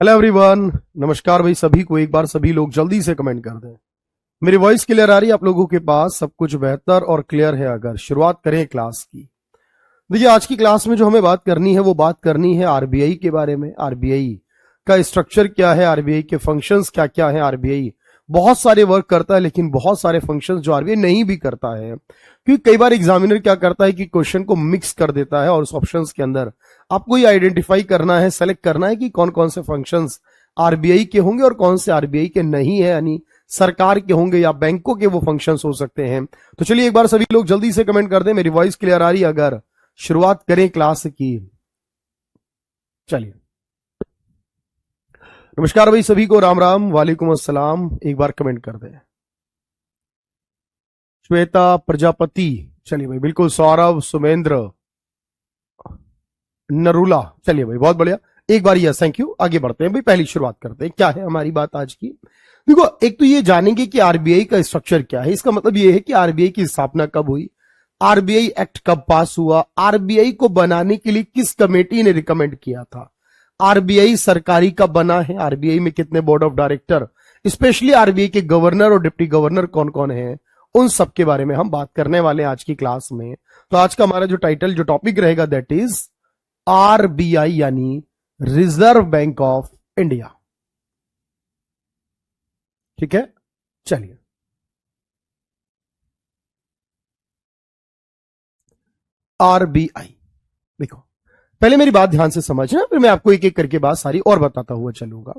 Hello everyone, नमस्कार भाई सभी को। एक बार सभी लोग जल्दी से कमेंट कर दें। मेरी वॉइस क्लियर आ रही है आप लोगों के पास? सब कुछ बेहतर और क्लियर है। अगर शुरुआत करें क्लास की। देखिए, आज की क्लास में जो हमें बात करनी है वो बात करनी है आरबीआई के बारे में। आरबीआई का स्ट्रक्चर क्या है, आरबीआई के फंक्शंस क्या क्या है। आरबीआई बहुत सारे वर्क करता है, लेकिन बहुत सारे फंक्शंस जो आरबीआई नहीं भी करता है, क्योंकि कई बार एग्जामिनर क्या करता है कि क्वेश्चन को मिक्स कर देता है और उस ऑप्शंस के अंदर आपको ये आइडेंटिफाई करना है, सेलेक्ट करना है कि कौन कौन से फंक्शंस आरबीआई के होंगे और कौन से आरबीआई के नहीं है, यानी सरकार के होंगे या बैंकों के वो फंक्शंस हो सकते हैं। तो चलिए एक बार सभी लोग जल्दी से कमेंट कर दें। मेरी वॉइस क्लियर आ रही है? अगर शुरुआत करें क्लास की। चलिए, नमस्कार भाई सभी को, राम राम, वालेकुम अस्सलाम। एक बार कमेंट कर दें। श्वेता प्रजापति, चलिए भाई बिल्कुल। सौरभ, सुमेंद्र, नरूला, चलिए भाई बहुत बढ़िया। एक बार यस, थैंक यू। आगे बढ़ते हैं भाई, पहली शुरुआत करते हैं। क्या है हमारी बात आज की? देखो, एक तो ये जानेंगे कि आरबीआई का स्ट्रक्चर क्या है। इसका मतलब ये है कि आरबीआई की स्थापना कब हुई, आरबीआई एक्ट कब पास हुआ, आरबीआई को बनाने के लिए किस कमेटी ने रिकमेंड किया था, आरबीआई सरकारी कब बना है, आरबीआई में कितने board of director, specially RBI के गवर्नर और डिप्टी गवर्नर कौन कौन है, उन सब के बारे में हम बात करने वाले हैं आज की क्लास में। तो आज का हमारा जो टाइटल, जो टॉपिक रहेगा, दैट इज आरबीआई, यानी रिजर्व बैंक ऑफ इंडिया। ठीक है, चलिए। आरबीआई, देखो पहले मेरी बात ध्यान से समझना, फिर मैं आपको एक एक करके बात सारी और बताता हुआ चलूंगा।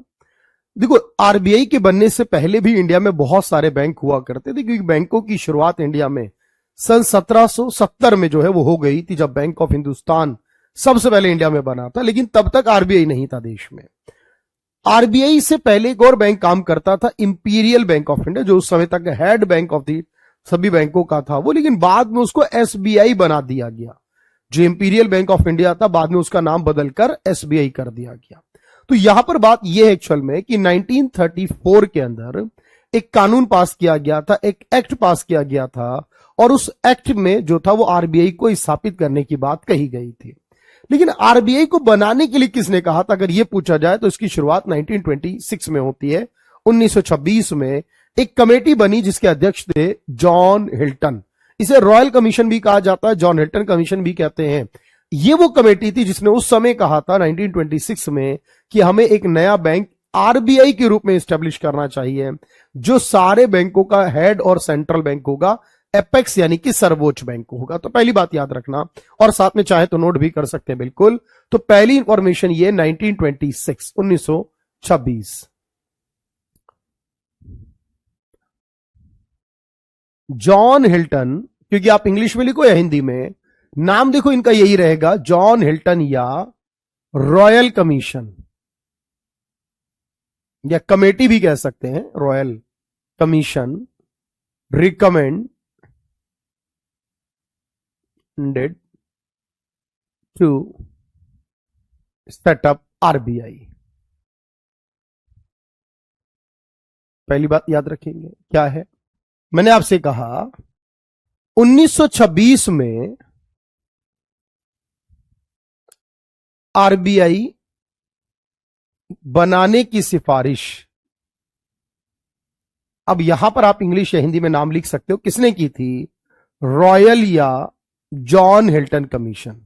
देखो, आरबीआई के बनने से पहले भी इंडिया में बहुत सारे बैंक हुआ करते थे, क्योंकि बैंकों की शुरुआत इंडिया में सन 1770 में जो है वो हो गई थी, जब बैंक ऑफ हिंदुस्तान सबसे पहले इंडिया में बना था। लेकिन तब तक आरबीआई नहीं था देश में। आरबीआई से पहले एक और बैंक काम करता था, इंपीरियल बैंक ऑफ इंडिया, जो उस समय तक हेड बैंक ऑफ दी सभी बैंकों का था वो। लेकिन बाद में उसको एसबीआई बना दिया गया। जो इंपीरियल बैंक ऑफ इंडिया था, बाद में उसका नाम बदलकर एसबीआई कर दिया गया। तो यहां पर बात यह है एक्चुअल में कि 1934 के अंदर एक कानून पास किया गया था, एक एक्ट पास किया गया था, और उस एक्ट में जो था वो आरबीआई को स्थापित करने की बात कही गई थी। लेकिन आरबीआई को बनाने के लिए किसने कहा था, अगर यह पूछा जाए तो इसकी शुरुआत 1926 में होती है। 1926 में एक कमेटी बनी जिसके अध्यक्ष थे जॉन हिल्टन। इसे रॉयल कमीशन भी कहा जाता है, जॉन हिल्टन कमीशन भी कहते हैं। ये वो कमेटी थी जिसने उस समय कहा था 1926 में कि हमें एक नया बैंक आरबीआई के रूप में स्टैब्लिश करना चाहिए, जो सारे बैंकों का हेड और सेंट्रल बैंक होगा, एपेक्स यानी कि सर्वोच्च बैंक होगा। तो पहली बात याद रखना, और साथ में चाहे तो नोट भी कर सकते हैं बिल्कुल। तो पहली इंफॉर्मेशन ये 1926, 1926 जॉन हिल्टन, क्योंकि आप इंग्लिश में लिखो या हिंदी में, नाम देखो इनका यही रहेगा, जॉन हिल्टन या रॉयल कमीशन, या कमेटी भी कह सकते हैं, royal commission recommended to set up RBI. पहली बात याद रखेंगे क्या है। मैंने आपसे कहा 1926 में आरबीआई बनाने की सिफारिश, अब यहां पर आप इंग्लिश या हिंदी में नाम लिख सकते हो, किसने की थी? रॉयल या John Hilton commission.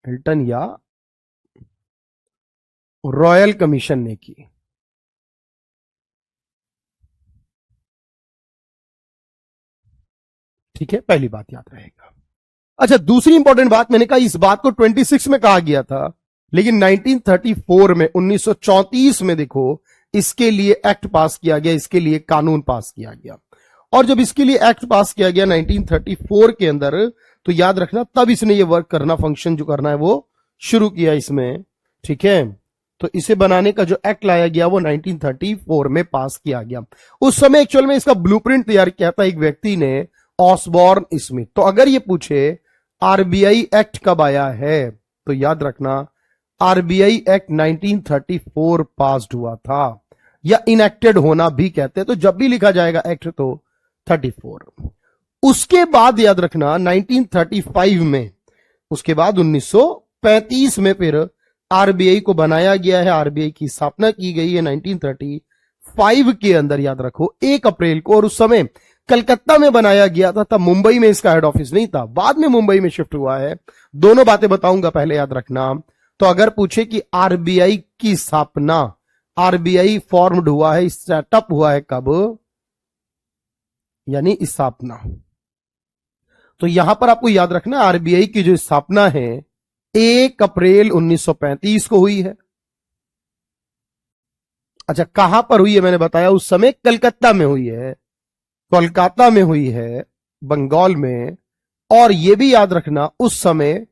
Hilton royal रॉयल कमीशन ने की। ठीक है, पहली बात याद रहेगा। अच्छा, दूसरी इंपॉर्टेंट बात, मैंने कहा इस बात को 26 में कहा गया था, लेकिन 1934 में, 1934 में देखो इसके लिए एक्ट पास किया गया, इसके लिए कानून पास किया गया। और जब इसके लिए एक्ट पास किया गया 1934 के अंदर, तो याद रखना तब इसने ये वर्क करना, फंक्शन जो करना है वो शुरू किया इसमें। ठीक है, तो इसे बनाने का जो एक्ट लाया गया वो 1934 में पास किया गया। उस समय एक्चुअल में इसका ब्लूप्रिंट तैयार किया था एक व्यक्ति ने, ऑसबॉर्न स्मिथ। तो अगर ये पूछे आरबीआई एक्ट कब आया है, तो याद रखना आरबीआई एक्ट 1934 पास्ड हुआ था, या इनेक्टेड होना भी कहते हैं। तो जब भी लिखा जाएगा एक्ट तो 34। उसके बाद याद रखना 1935 में, उसके बाद 1935 में फिर आरबीआई को बनाया गया है, आरबीआई की स्थापना की गई है 1935 के अंदर, याद रखो 1 अप्रैल को। और उस समय कलकत्ता में बनाया गया था, तब मुंबई में इसका हेड ऑफिस नहीं था, बाद में मुंबई में शिफ्ट हुआ है। दोनों बातें बताऊंगा, पहले याद रखना। तो अगर पूछे कि आरबीआई की स्थापना, आरबीआई फॉर्म्ड हुआ है, सेटअप हुआ है कब, यानी स्थापना, तो यहां पर आपको याद रखना आरबीआई की जो स्थापना है 1 अप्रैल 1935 को हुई है। अच्छा, कहां पर हुई है मैंने बताया, उस समय कलकत्ता में हुई है, कोलकाता में हुई है, बंगाल में। और यह भी याद रखना उस समय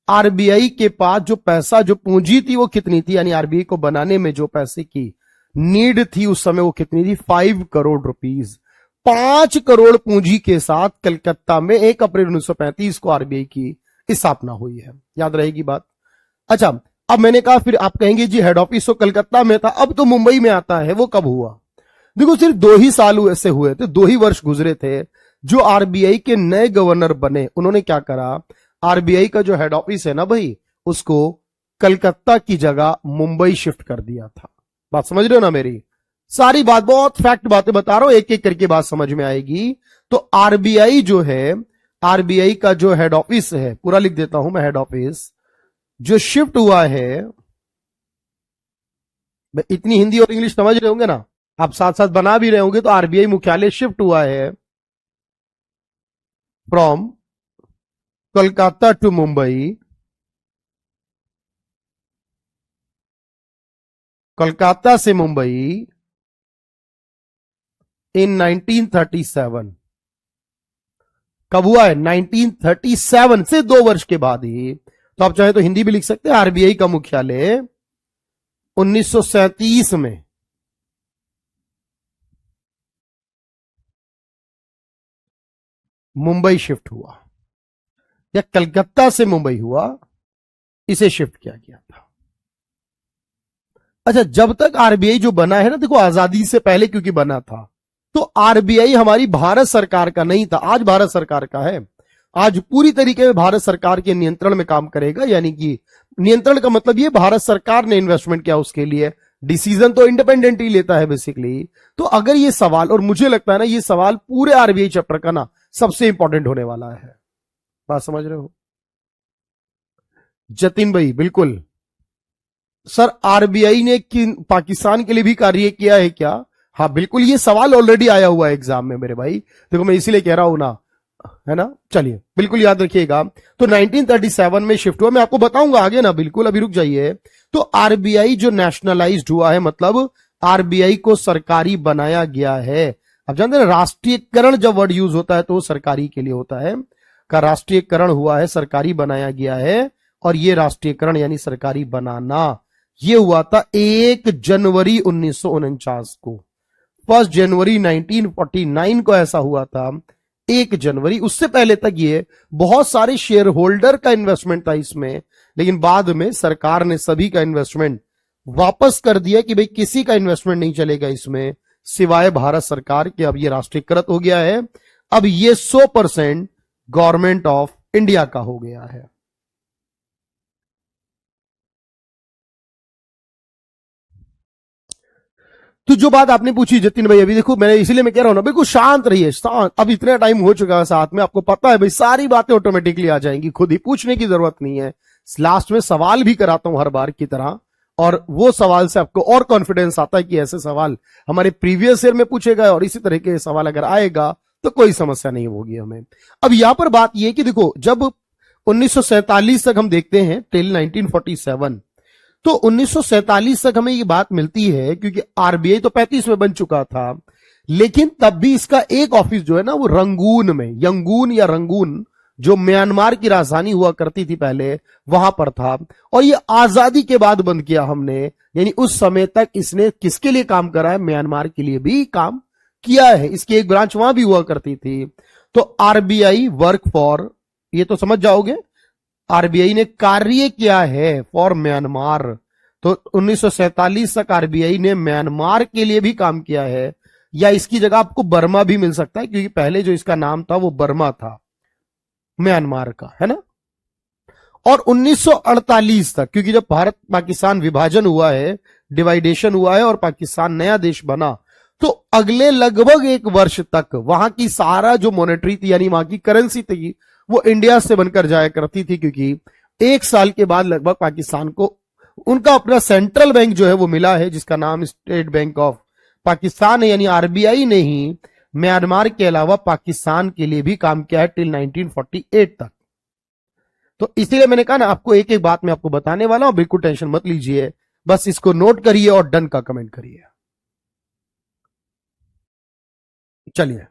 आरबीआई के पास जो पैसा, जो पूंजी थी वो कितनी थी, यानी आरबीआई को बनाने में जो पैसे की नीड थी उस समय वो कितनी थी, 5 करोड़ रुपीस। 5 करोड़ पूंजी के साथ कलकत्ता में 1 अप्रैल 1935 को आरबीआई की स्थापना हुई है, याद रहेगी बात। अच्छा, अब मैंने कहा, फिर आप कहेंगे जी हेड ऑफिस तो कलकत्ता में था, अब तो मुंबई में आता है, वो कब हुआ? देखो, सिर्फ 2 ही साल ऐसे हुए थे, 2 ही वर्ष गुजरे थे। जो आरबीआई के नए गवर्नर बने, उन्होंने क्या करा, आरबीआई का जो हेड ऑफिस है ना भाई, उसको कलकत्ता की जगह मुंबई शिफ्ट कर दिया था। बात समझ रहे हो ना मेरी? सारी बात, बहुत फैक्ट बातें बता रहा हूं, एक एक करके बात समझ में आएगी। तो आरबीआई जो है, आरबीआई का जो हेड ऑफिस है, पूरा लिख देता हूं मैं, हेड ऑफिस जो शिफ्ट हुआ है, इतनी हिंदी और इंग्लिश समझ रहे होंगे ना, आप साथ साथ बना भी रहे होंगे। तो आरबीआई मुख्यालय शिफ्ट हुआ है फ्रॉम कोलकाता टू मुंबई, कोलकाता से मुंबई इन 1937। कब हुआ है? 1937 से 2 वर्ष के बाद ही। तो आप चाहे तो हिंदी भी लिख सकते हैं, आरबीआई का मुख्यालय 1937 में मुंबई शिफ्ट हुआ, या कलकत्ता से मुंबई हुआ, इसे शिफ्ट किया गया था। अच्छा, जब तक आरबीआई जो बना है ना, देखो आजादी से पहले क्योंकि बना था, तो आरबीआई हमारी भारत सरकार का नहीं था, आज भारत सरकार का है। आज पूरी तरीके से भारत सरकार के नियंत्रण में काम करेगा, यानी कि नियंत्रण का मतलब ये भारत सरकार ने इन्वेस्टमेंट किया, उसके लिए डिसीजन तो इंडिपेंडेंट ही लेता है बेसिकली। तो अगर ये सवाल, और मुझे लगता है ना ये सवाल पूरे आरबीआई चैप्टर का ना सबसे इंपॉर्टेंट होने वाला है, बात समझ रहे हो? जतिन भाई, बिल्कुल सर, आरबीआई ने पाकिस्तान के लिए भी कार्य किया है क्या? हाँ बिल्कुल, ये सवाल ऑलरेडी आया हुआ है एग्जाम में मेरे भाई, देखो मैं इसीलिए कह रहा हूं ना, है ना। चलिए बिल्कुल याद रखिएगा। तो 1937 में शिफ्ट हुआ, मैं आपको बताऊंगा आगे ना, बिल्कुल अभी रुक जाइए। तो आरबीआई जो नेशनलाइज्ड हुआ है, मतलब आरबीआई को सरकारी बनाया गया है। अब जानते हैं राष्ट्रीयकरण जब वर्ड यूज होता है तो सरकारी के लिए होता है, का राष्ट्रीयकरण हुआ है, सरकारी बनाया गया है। और ये राष्ट्रीयकरण यानी सरकारी बनाना, ये हुआ था 1 जनवरी 1949 को। 1 जनवरी 1949 को ऐसा हुआ था, 1 जनवरी। उससे पहले तक ये बहुत सारे शेयर होल्डर का इन्वेस्टमेंट था इसमें, लेकिन बाद में सरकार ने सभी का इन्वेस्टमेंट वापस कर दिया कि भाई किसी का इन्वेस्टमेंट नहीं चलेगा इसमें सिवाय भारत सरकार के। अब ये राष्ट्रीयकृत हो गया है, अब ये 100% गवर्नमेंट ऑफ इंडिया का हो गया है। तो जो बात आपने पूछी जतिन भाई, अभी देखो मैंने इसीलिए मैं कह रहा हूं ना, बिल्कुल शांत रहिए, शांत। अब इतना टाइम हो चुका है साथ में, आपको पता है भाई सारी बातें ऑटोमेटिकली आ जाएंगी, खुद ही पूछने की जरूरत नहीं है। लास्ट में सवाल भी कराता हूं हर बार की तरह, और वो सवाल से आपको और कॉन्फिडेंस आता है कि ऐसे सवाल हमारे प्रीवियस ईयर में पूछे गए, और इसी तरह के सवाल अगर आएगा तो कोई समस्या नहीं होगी हमें। अब यहां पर बात यह कि देखो, जब 1947 तक हम देखते हैं, टिल 1947, तो 1947 तक हमें ये बात मिलती है, क्योंकि आरबीआई तो 35 में बन चुका था, लेकिन तब भी इसका एक ऑफिस जो है ना वो रंगून में, यंगून या रंगून, जो म्यांमार की राजधानी हुआ करती थी पहले, वहां पर था। और ये आजादी के बाद बंद किया हमने, यानी उस समय तक इसने किसके लिए काम करा है? म्यांमार के लिए भी काम किया है, इसकी एक ब्रांच वहां भी हुआ करती थी। तो आरबीआई वर्क फॉर, ये तो समझ जाओगे, आरबीआई ने कार्य किया है फॉर म्यांमार। तो 1947 तक आरबीआई ने म्यांमार के लिए भी काम किया है, या इसकी जगह आपको बर्मा भी मिल सकता है, क्योंकि पहले जो इसका नाम था वो बर्मा था, म्यांमार का, है ना। और 1948 तक, क्योंकि जब भारत पाकिस्तान विभाजन हुआ है, डिवाइडेशन हुआ है और पाकिस्तान नया देश बना, तो अगले लगभग 1 वर्ष तक वहां की सारा जो मॉनेटरी थी यानी वहां की करेंसी थी वो इंडिया से बनकर जाया करती थी, क्योंकि 1 साल के बाद लगभग पाकिस्तान को उनका अपना सेंट्रल बैंक जो है वो मिला है, जिसका नाम स्टेट बैंक ऑफ पाकिस्तान है। यानी आरबीआई ने ही म्यांमार के अलावा पाकिस्तान के लिए भी काम किया है टिल 1948 तक। तो इसीलिए मैंने कहा ना, आपको एक एक बात मैं आपको बताने वाला हूं, बिल्कुल टेंशन मत लीजिए, बस इसको नोट करिए और डन का कमेंट करिए। चलिए,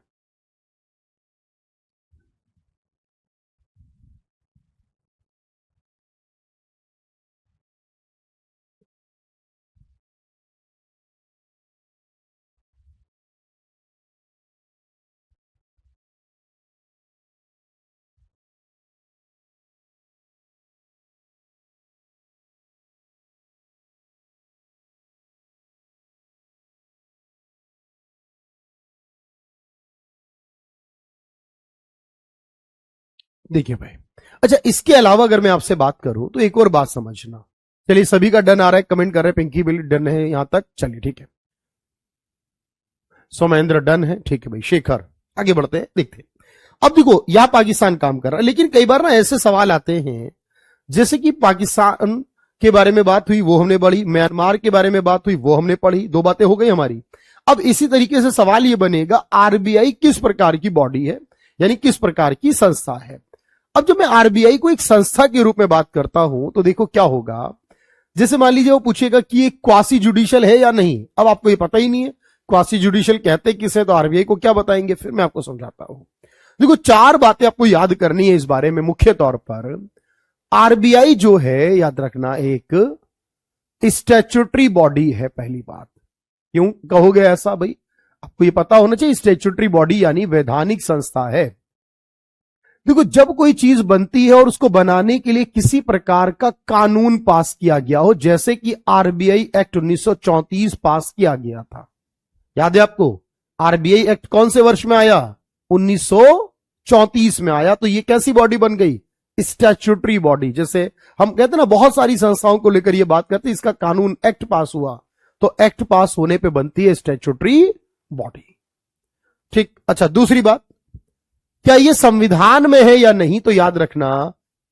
देखिए भाई, अच्छा इसके अलावा अगर मैं आपसे बात करूं तो एक और बात समझना। चलिए, सभी का डन आ रहा है, कमेंट कर रहे हैं, पिंकी बिल डन है यहां तक, चलिए ठीक है, सोमेंद्र डन है, ठीक है भाई, शेखर, आगे बढ़ते हैं, देखते हैं। अब देखो, यहां पाकिस्तान काम कर रहा है, लेकिन कई बार ना ऐसे सवाल आते हैं, जैसे कि पाकिस्तान के बारे में बात हुई वो हमने पढ़ी, म्यांमार के बारे में बात हुई वो हमने पढ़ी, 2 बातें हो गई हमारी। अब इसी तरीके से सवाल ये बनेगा, आरबीआई किस प्रकार की बॉडी है, यानी किस प्रकार की संस्था है। अब जब मैं आरबीआई को एक संस्था के रूप में बात करता हूं तो देखो क्या होगा, जैसे मान लीजिए वो पूछेगा कि ये क्वासी जुडिशियल है या नहीं। अब आपको ये पता ही नहीं है क्वासी जुडिशियल कहते किसे, तो आरबीआई को क्या बताएंगे, फिर मैं आपको समझाता हूं। देखो, 4 बातें आपको याद करनी है इस बारे में। मुख्य तौर पर आरबीआई जो है, याद रखना, एक स्टैट्यूटरी बॉडी है, पहली बात। क्यों कहोगे ऐसा भाई, आपको ये पता होना चाहिए, स्टैट्यूटरी बॉडी यानी वैधानिक संस्था है। देखो, जब कोई चीज बनती है और उसको बनाने के लिए किसी प्रकार का कानून पास किया गया हो, जैसे कि आरबीआई एक्ट 1934 पास किया गया था, याद है आपको? आरबीआई एक्ट कौन से वर्ष में आया? 1934 में आया। तो ये कैसी बॉडी बन गई? Statutory body. जैसे हम कहते हैं ना, बहुत सारी संस्थाओं को लेकर ये बात करते हैं, इसका कानून एक्ट पास हुआ, तो एक्ट पास होने पे बनती है स्टैट्यूटरी बॉडी। ठीक, अच्छा दूसरी बात, क्या ये संविधान में है या नहीं? तो याद रखना,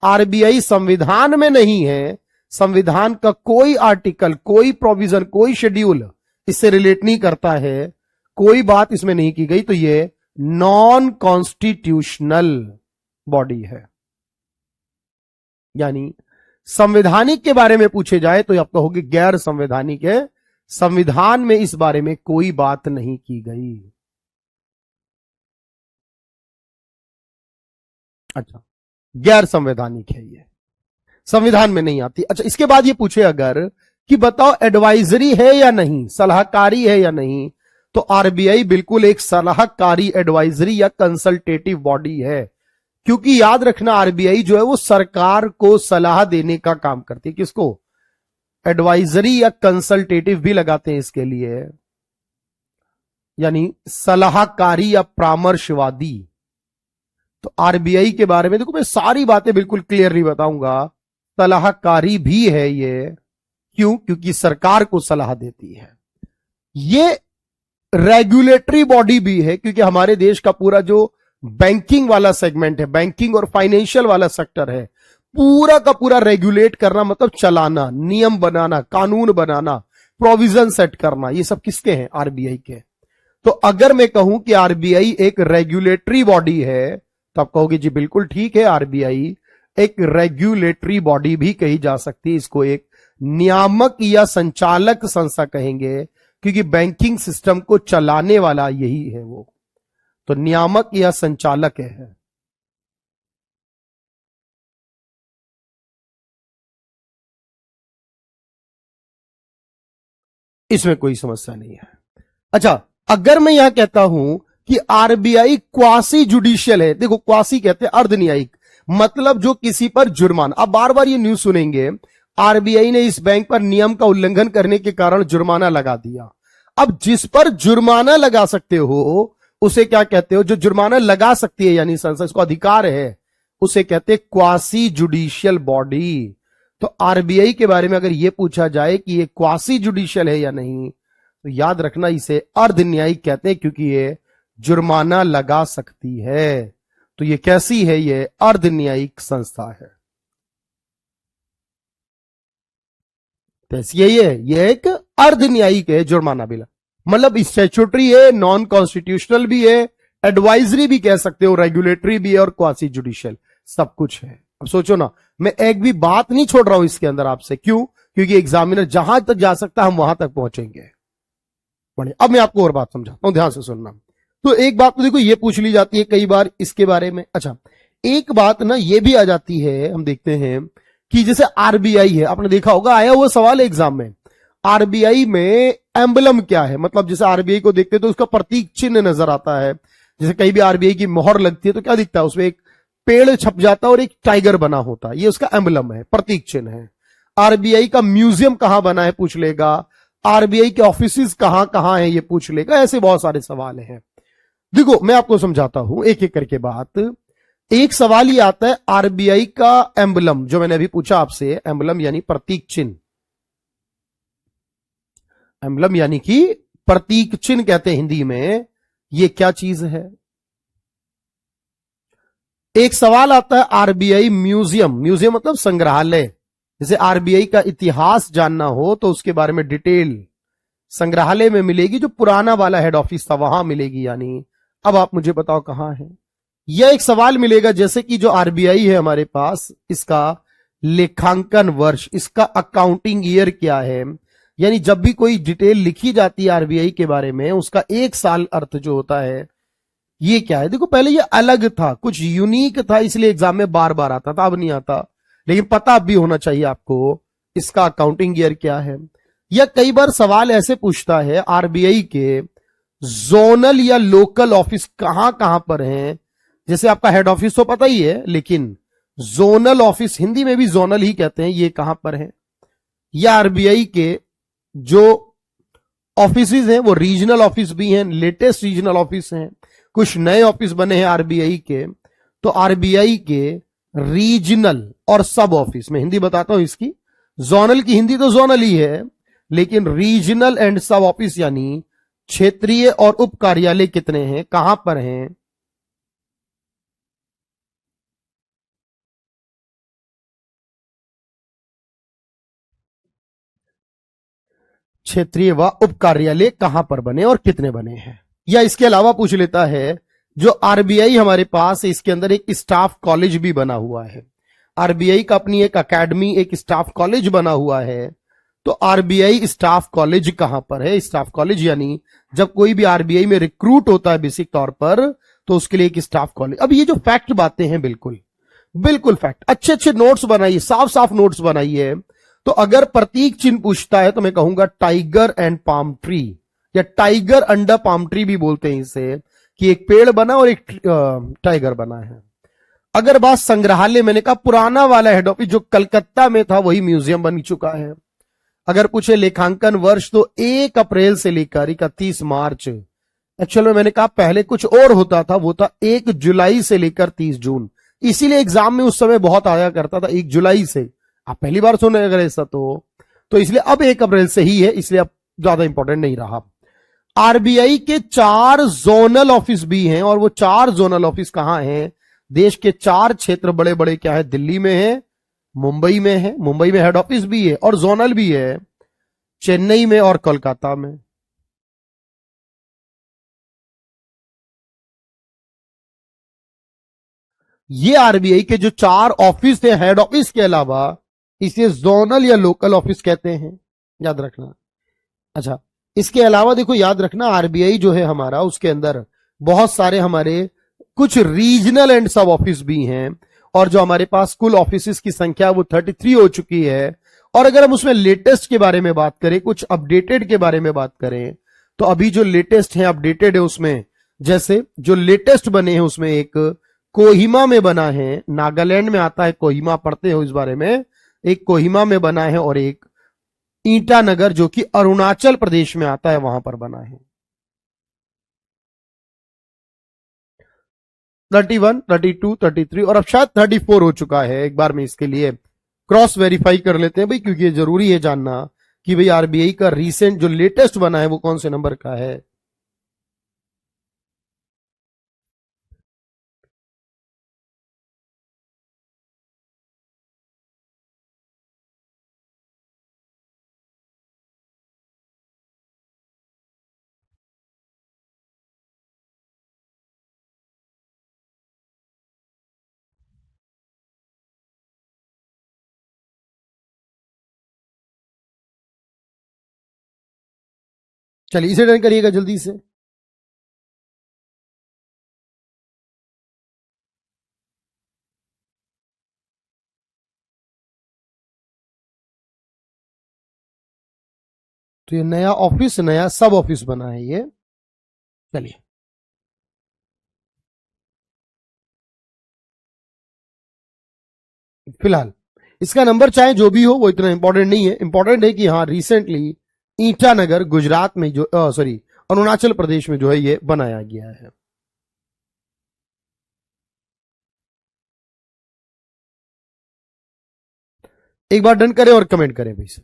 आरबीआई संविधान में नहीं है। संविधान का कोई आर्टिकल, कोई प्रोविजन, कोई शेड्यूल इससे रिलेट नहीं करता है, कोई बात इसमें नहीं की गई, तो ये नॉन कॉन्स्टिट्यूशनल बॉडी है। यानी संवैधानिक के बारे में पूछे जाए तो आप कहोगे गैर संवैधानिक है, संविधान में इस बारे में कोई बात नहीं की गई। अच्छा, गैर संवैधानिक है, ये संविधान में नहीं आती। अच्छा, इसके बाद ये पूछे अगर कि बताओ एडवाइजरी है या नहीं, सलाहकारी है या नहीं, तो आरबीआई बिल्कुल एक सलाहकारी, एडवाइजरी या कंसल्टेटिव बॉडी है। क्योंकि याद रखना, आरबीआई जो है वो सरकार को सलाह देने का काम करती है। किसको? एडवाइजरी या कंसल्टेटिव भी लगाते हैं इसके लिए, यानी सलाहकारी या परामर्शवादी। तो आरबीआई के बारे में देखो, मैं सारी बातें बिल्कुल क्लियरली बताऊंगा, सलाहकारी भी है ये। क्यों? क्योंकि सरकार को सलाह देती है। ये रेगुलेटरी बॉडी भी है, क्योंकि हमारे देश का पूरा जो बैंकिंग वाला सेगमेंट है, बैंकिंग और फाइनेंशियल वाला सेक्टर है, पूरा का पूरा रेगुलेट करना मतलब चलाना, नियम बनाना, कानून बनाना, प्रोविजन सेट करना, ये सब किसके हैं? आरबीआई के। तो अगर मैं कहूं कि आरबीआई एक रेगुलेटरी बॉडी है, तो आप कहोगे जी बिल्कुल ठीक है, आरबीआई एक रेगुलेटरी बॉडी भी कही जा सकती है। इसको एक नियामक या संचालक संस्था कहेंगे, क्योंकि बैंकिंग सिस्टम को चलाने वाला यही है वो, तो नियामक या संचालक है। इसमें कोई समस्या नहीं है। अच्छा, अगर मैं यहां कहता हूं कि आरबीआई क्वासी जुडिशियल है, देखो क्वासी कहते हैं अर्ध न्यायिक, मतलब जो किसी पर जुर्माना, अब बार बार ये न्यूज सुनेंगे, आरबीआई ने इस बैंक पर नियम का उल्लंघन करने के कारण जुर्माना लगा दिया। अब जिस पर जुर्माना लगा सकते हो उसे क्या कहते हो? जो जुर्माना लगा सकती है, यानी संसद को अधिकार है, उसे कहते हैं क्वासी जुडिशियल बॉडी। तो आरबीआई के बारे में अगर यह पूछा जाए कि ये क्वासी जुडिशियल है या नहीं, तो याद रखना इसे अर्ध न्यायिक कहते हैं, क्योंकि ये जुर्माना लगा सकती है। तो ये कैसी है? ये अर्ध न्यायिक संस्था है। तो यही है, ये एक अर्ध न्यायिक है, जुर्माना बिला, मतलब स्टैट्यूटरी है, नॉन कॉन्स्टिट्यूशनल भी है, एडवाइजरी भी कह सकते हो, रेगुलेटरी भी है और क्वासी जुडिशियल, सब कुछ है। अब सोचो ना, मैं एक भी बात नहीं छोड़ रहा हूं इसके अंदर आपसे, क्यों? क्योंकि एग्जामिनर जहां तक जा सकता है हम वहां तक पहुंचेंगे। बढ़िया, अब मैं आपको और बात समझाता हूं, ध्यान से सुनना। तो एक बात तो देखो ये पूछ ली जाती है कई बार इसके बारे में। अच्छा, एक बात ना ये भी आ जाती है, हम देखते हैं कि जैसे आरबीआई है, आपने देखा होगा, आया हुआ सवाल है एग्जाम में, आरबीआई में एम्बलम क्या है? मतलब जैसे आरबीआई को देखते तो उसका प्रतीक चिन्ह नजर आता है। जैसे कहीं भी आरबीआई की मोहर लगती है तो क्या दिखता है? उसमें एक पेड़ छप जाता है और एक टाइगर बना होता है, ये उसका एम्बलम है, प्रतीक चिन्ह है। आरबीआई का म्यूजियम कहां बना है पूछ लेगा, आरबीआई के ऑफिस कहां कहां है ये पूछ लेगा, ऐसे बहुत सारे सवाल हैं। देखो मैं आपको समझाता हूं एक एक करके बात। एक सवाल ही आता है आरबीआई का एम्बलम, जो मैंने अभी पूछा आपसे, एम्बलम यानी प्रतीक चिन्ह, एम्बलम यानी कि प्रतीक चिन्ह कहते हैं हिंदी में, ये क्या चीज है? एक सवाल आता है आरबीआई म्यूजियम, म्यूजियम मतलब संग्रहालय। जैसे आरबीआई का इतिहास जानना हो तो उसके बारे में डिटेल संग्रहालय में मिलेगी, जो पुराना वाला हेड ऑफिस था वहां मिलेगी। यानी अब आप मुझे बताओ कहां है? यह एक सवाल मिलेगा, जैसे कि जो आरबीआई है हमारे पास, इसका लेखांकन वर्ष, इसका अकाउंटिंग ईयर क्या है? यानी जब भी कोई डिटेल लिखी जाती है आरबीआई के बारे में, उसका एक साल अर्थ जो होता है ये क्या है? देखो पहले ये अलग था, कुछ यूनिक था, इसलिए एग्जाम में बार बार आता था, अब नहीं आता, लेकिन पता अब भी होना चाहिए आपको इसका अकाउंटिंग ईयर क्या है। या कई बार सवाल ऐसे पूछता है आरबीआई के जोनल या लोकल ऑफिस कहां कहां पर हैं। जैसे आपका हेड ऑफिस तो पता ही है, लेकिन जोनल ऑफिस, हिंदी में भी जोनल ही कहते हैं, ये कहां पर है? या आरबीआई के जो ऑफिस हैं वो रीजनल ऑफिस भी हैं, लेटेस्ट रीजनल ऑफिस हैं, कुछ नए ऑफिस बने हैं आरबीआई के। तो आरबीआई के रीजनल और सब ऑफिस, मैं हिंदी बताता हूं इसकी, जोनल की हिंदी तो जोनल ही है, लेकिन रीजनल एंड सब ऑफिस यानी क्षेत्रीय और उप कार्यालय कितने हैं, कहां पर हैं? क्षेत्रीय व उप कार्यालय कहां पर बने और कितने बने हैं। या इसके अलावा पूछ लेता है, जो आरबीआई हमारे पास है इसके अंदर एक स्टाफ कॉलेज भी बना हुआ है। आरबीआई का अपनी एक अकेडमी, एक स्टाफ कॉलेज बना हुआ है। तो आरबीआई स्टाफ कॉलेज कहां पर है? स्टाफ कॉलेज यानी जब कोई भी आरबीआई में रिक्रूट होता है बेसिक तौर पर, तो उसके लिए एक स्टाफ कॉलेज। अब ये जो फैक्ट बातें हैं, बिल्कुल बिल्कुल फैक्ट, अच्छे अच्छे नोट्स बनाइए, साफ साफ नोट्स बनाइए। तो अगर प्रतीक चिन्ह पूछता है तो मैं कहूंगा टाइगर एंड पाम ट्री, या टाइगर अंडर पाम ट्री भी बोलते हैं इसे, कि एक पेड़ बना और एक टाइगर बना है। अगर बात संग्रहालय, मैंने कहा पुराना वाला हेड ऑफिस जो कलकत्ता में था वही म्यूजियम बन चुका है। अगर पूछे लेखांकन वर्ष, तो 1 अप्रैल से लेकर 31 मार्च, एक्चुअल में मैंने कहा पहले कुछ और होता था, वो था 1 जुलाई से लेकर 30 जून, इसीलिए एग्जाम में उस समय बहुत आया करता था 1 जुलाई से। आप पहली बार सुने अगर ऐसा तो इसलिए अब 1 अप्रैल से ही है, इसलिए अब ज्यादा इंपॉर्टेंट नहीं रहा। आरबीआई के 4 जोनल ऑफिस भी हैं, और वो 4 जोनल ऑफिस कहां हैं? देश के 4 क्षेत्र बड़े बड़े क्या है, दिल्ली में है, मुंबई में है, मुंबई में हेड ऑफिस भी है और जोनल भी है, चेन्नई में और कोलकाता में। ये आरबीआई के जो 4 ऑफिस थे हेड ऑफिस के अलावा, इसे जोनल या लोकल ऑफिस कहते हैं, याद रखना। अच्छा, इसके अलावा देखो याद रखना, आरबीआई जो है हमारा, उसके अंदर बहुत सारे हमारे कुछ रीजनल एंड सब ऑफिस भी हैं, और जो हमारे पास कुल ऑफिस की संख्या वो 33 हो चुकी है। और अगर हम उसमें लेटेस्ट के बारे में बात करें, कुछ अपडेटेड के बारे में बात करें, तो अभी जो लेटेस्ट है, अपडेटेड है, उसमें जैसे जो लेटेस्ट बने हैं उसमें एक कोहिमा में बना है, नागालैंड में आता है कोहिमा, पढ़ते हो इस बारे में, एक कोहिमा में बना है, और एक ईटानगर जो कि अरुणाचल प्रदेश में आता है वहां पर बना है। 31, 32, 33 और अब शायद 34 हो चुका है। एक बार में इसके लिए क्रॉस वेरीफाई कर लेते हैं भाई, क्योंकि ये जरूरी है जानना कि भाई आरबीआई का रीसेंट जो लेटेस्ट बना है वो कौन से नंबर का है। चलिए इसे डन करिएगा जल्दी से। तो ये नया ऑफिस, नया सब ऑफिस बना है ये। चलिए फिलहाल इसका नंबर चाहे जो भी हो वो इतना इंपॉर्टेंट नहीं है। इंपॉर्टेंट है कि हाँ रिसेंटली ईटानगर गुजरात में जो सॉरी अरुणाचल प्रदेश में जो है ये बनाया गया है। एक बार डन करें और कमेंट करें भाई से।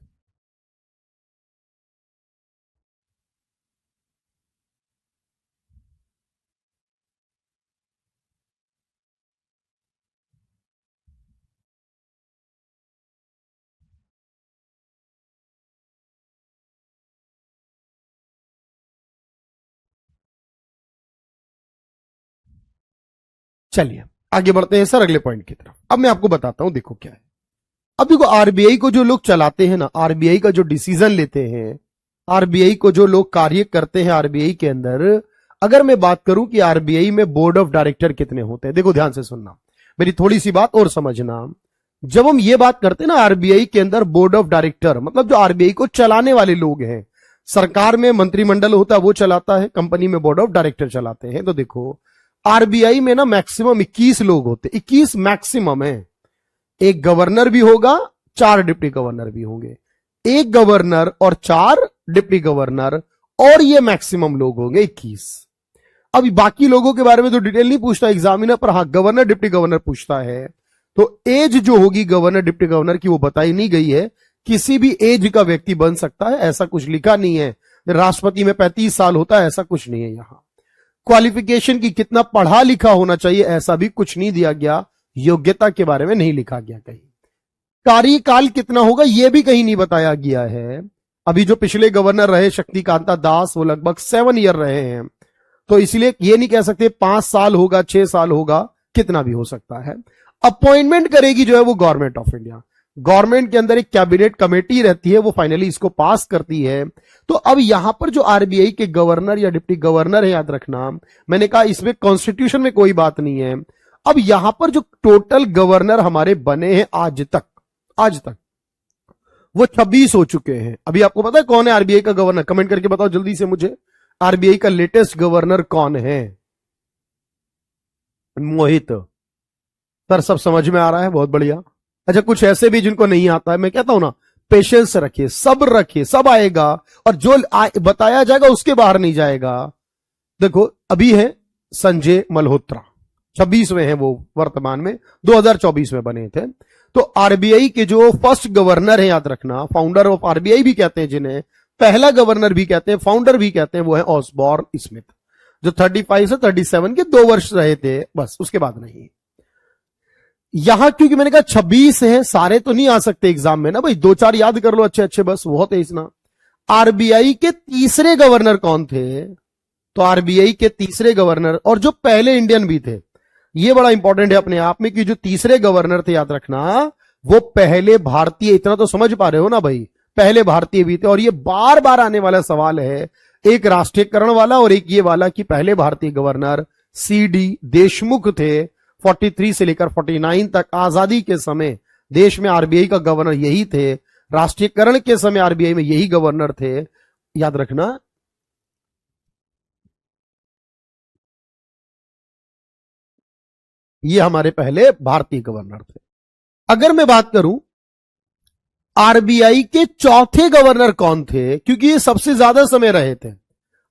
चलिए आगे बढ़ते हैं सर अगले पॉइंट की तरफ। अब मैं आपको बताता हूं, देखो क्या है। अब देखो आरबीआई को जो लोग चलाते हैं ना, आरबीआई का जो डिसीजन लेते हैं, आरबीआई को जो लोग कार्य करते हैं आरबीआई के अंदर, अगर मैं बात करूं कि आरबीआई में बोर्ड ऑफ डायरेक्टर कितने होते हैं, देखो ध्यान से सुनना, मेरी थोड़ी सी बात और समझना। जब हम ये बात करते हैं ना आरबीआई के अंदर बोर्ड ऑफ डायरेक्टर, मतलब जो आरबीआई को चलाने वाले लोग हैं, सरकार में मंत्रिमंडल होता है वो चलाता है, कंपनी में बोर्ड ऑफ डायरेक्टर चलाते हैं। तो देखो आरबीआई में ना मैक्सिमम 21 लोग होते, 21 मैक्सिमम है। एक गवर्नर भी होगा, 4 डिप्टी गवर्नर भी होंगे, एक गवर्नर और 4 डिप्टी गवर्नर, और ये मैक्सिमम लोग होंगे 21। अभी बाकी लोगों के बारे में तो डिटेल नहीं पूछता एग्जामिनर, पर हाँ गवर्नर डिप्टी गवर्नर पूछता है। तो एज जो होगी गवर्नर डिप्टी गवर्नर की वो बताई नहीं गई है, किसी भी एज का व्यक्ति बन सकता है, ऐसा कुछ लिखा नहीं है। राष्ट्रपति में 35 साल होता है, ऐसा कुछ नहीं है यहां। क्वालिफिकेशन की कितना पढ़ा लिखा होना चाहिए, ऐसा भी कुछ नहीं दिया गया, योग्यता के बारे में नहीं लिखा गया कहीं। कार्यकाल कितना होगा यह भी कहीं नहीं बताया गया है। अभी जो पिछले गवर्नर रहे शक्तिकांता दास, वो लगभग 7 ईयर रहे हैं, तो इसलिए ये नहीं कह सकते 5 साल होगा, 6 साल होगा, कितना भी हो सकता है। अपॉइंटमेंट करेगी जो है वो गवर्नमेंट ऑफ इंडिया। गवर्नमेंट के अंदर एक कैबिनेट कमेटी रहती है, वो फाइनली इसको पास करती है। तो अब यहां पर जो आरबीआई के गवर्नर या डिप्टी गवर्नर है, याद रखना मैंने कहा इसमें कॉन्स्टिट्यूशन में कोई बात नहीं है। अब यहां पर जो टोटल गवर्नर हमारे बने हैं आज तक वो 26 हो चुके हैं। अभी आपको पता है कौन है आरबीआई का गवर्नर? कमेंट करके बताओ जल्दी से मुझे, आरबीआई का लेटेस्ट गवर्नर कौन है? मोहित सर, सब समझ में आ रहा है, बहुत बढ़िया। अच्छा कुछ ऐसे भी जिनको नहीं आता है, मैं कहता हूं ना पेशेंस रखिए, सब्र रखिए, सब आएगा, और जो बताया जाएगा उसके बाहर नहीं जाएगा। देखो अभी है संजय मल्होत्रा, 26वें हैं वो वर्तमान में, 2024 में बने थे। तो आरबीआई के जो फर्स्ट गवर्नर है, याद रखना फाउंडर ऑफ आरबीआई भी कहते हैं जिन्हें, पहला गवर्नर भी कहते हैं, फाउंडर भी कहते हैं, वो है ऑसबॉर्न स्मिथ, जो 35 से 37 के 2 वर्ष रहे थे, बस उसके बाद नहीं। यहां क्योंकि मैंने कहा 26 है, सारे तो नहीं आ सकते एग्जाम में ना भाई, 2-4 याद कर लो अच्छे अच्छे, बस बहुत है इतना। आरबीआई के तीसरे गवर्नर कौन थे? तो आरबीआई के तीसरे गवर्नर, और जो पहले इंडियन भी थे, ये बड़ा इंपॉर्टेंट है अपने आप में, कि जो तीसरे गवर्नर थे याद रखना वो पहले भारतीय, इतना तो समझ पा रहे हो ना भाई, पहले भारतीय भी थे। और ये बार बार आने वाला सवाल है, एक राष्ट्रीयकरण वाला और एक ये वाला, कि पहले भारतीय गवर्नर सीडी देशमुख थे। 43 से लेकर 49 तक आजादी के समय देश में आरबीआई का गवर्नर यही थे, राष्ट्रीयकरण के समय आरबीआई में यही गवर्नर थे, याद रखना। ये हमारे पहले भारतीय गवर्नर थे। अगर मैं बात करूं आरबीआई के चौथे गवर्नर कौन थे, क्योंकि ये सबसे ज्यादा समय रहे थे।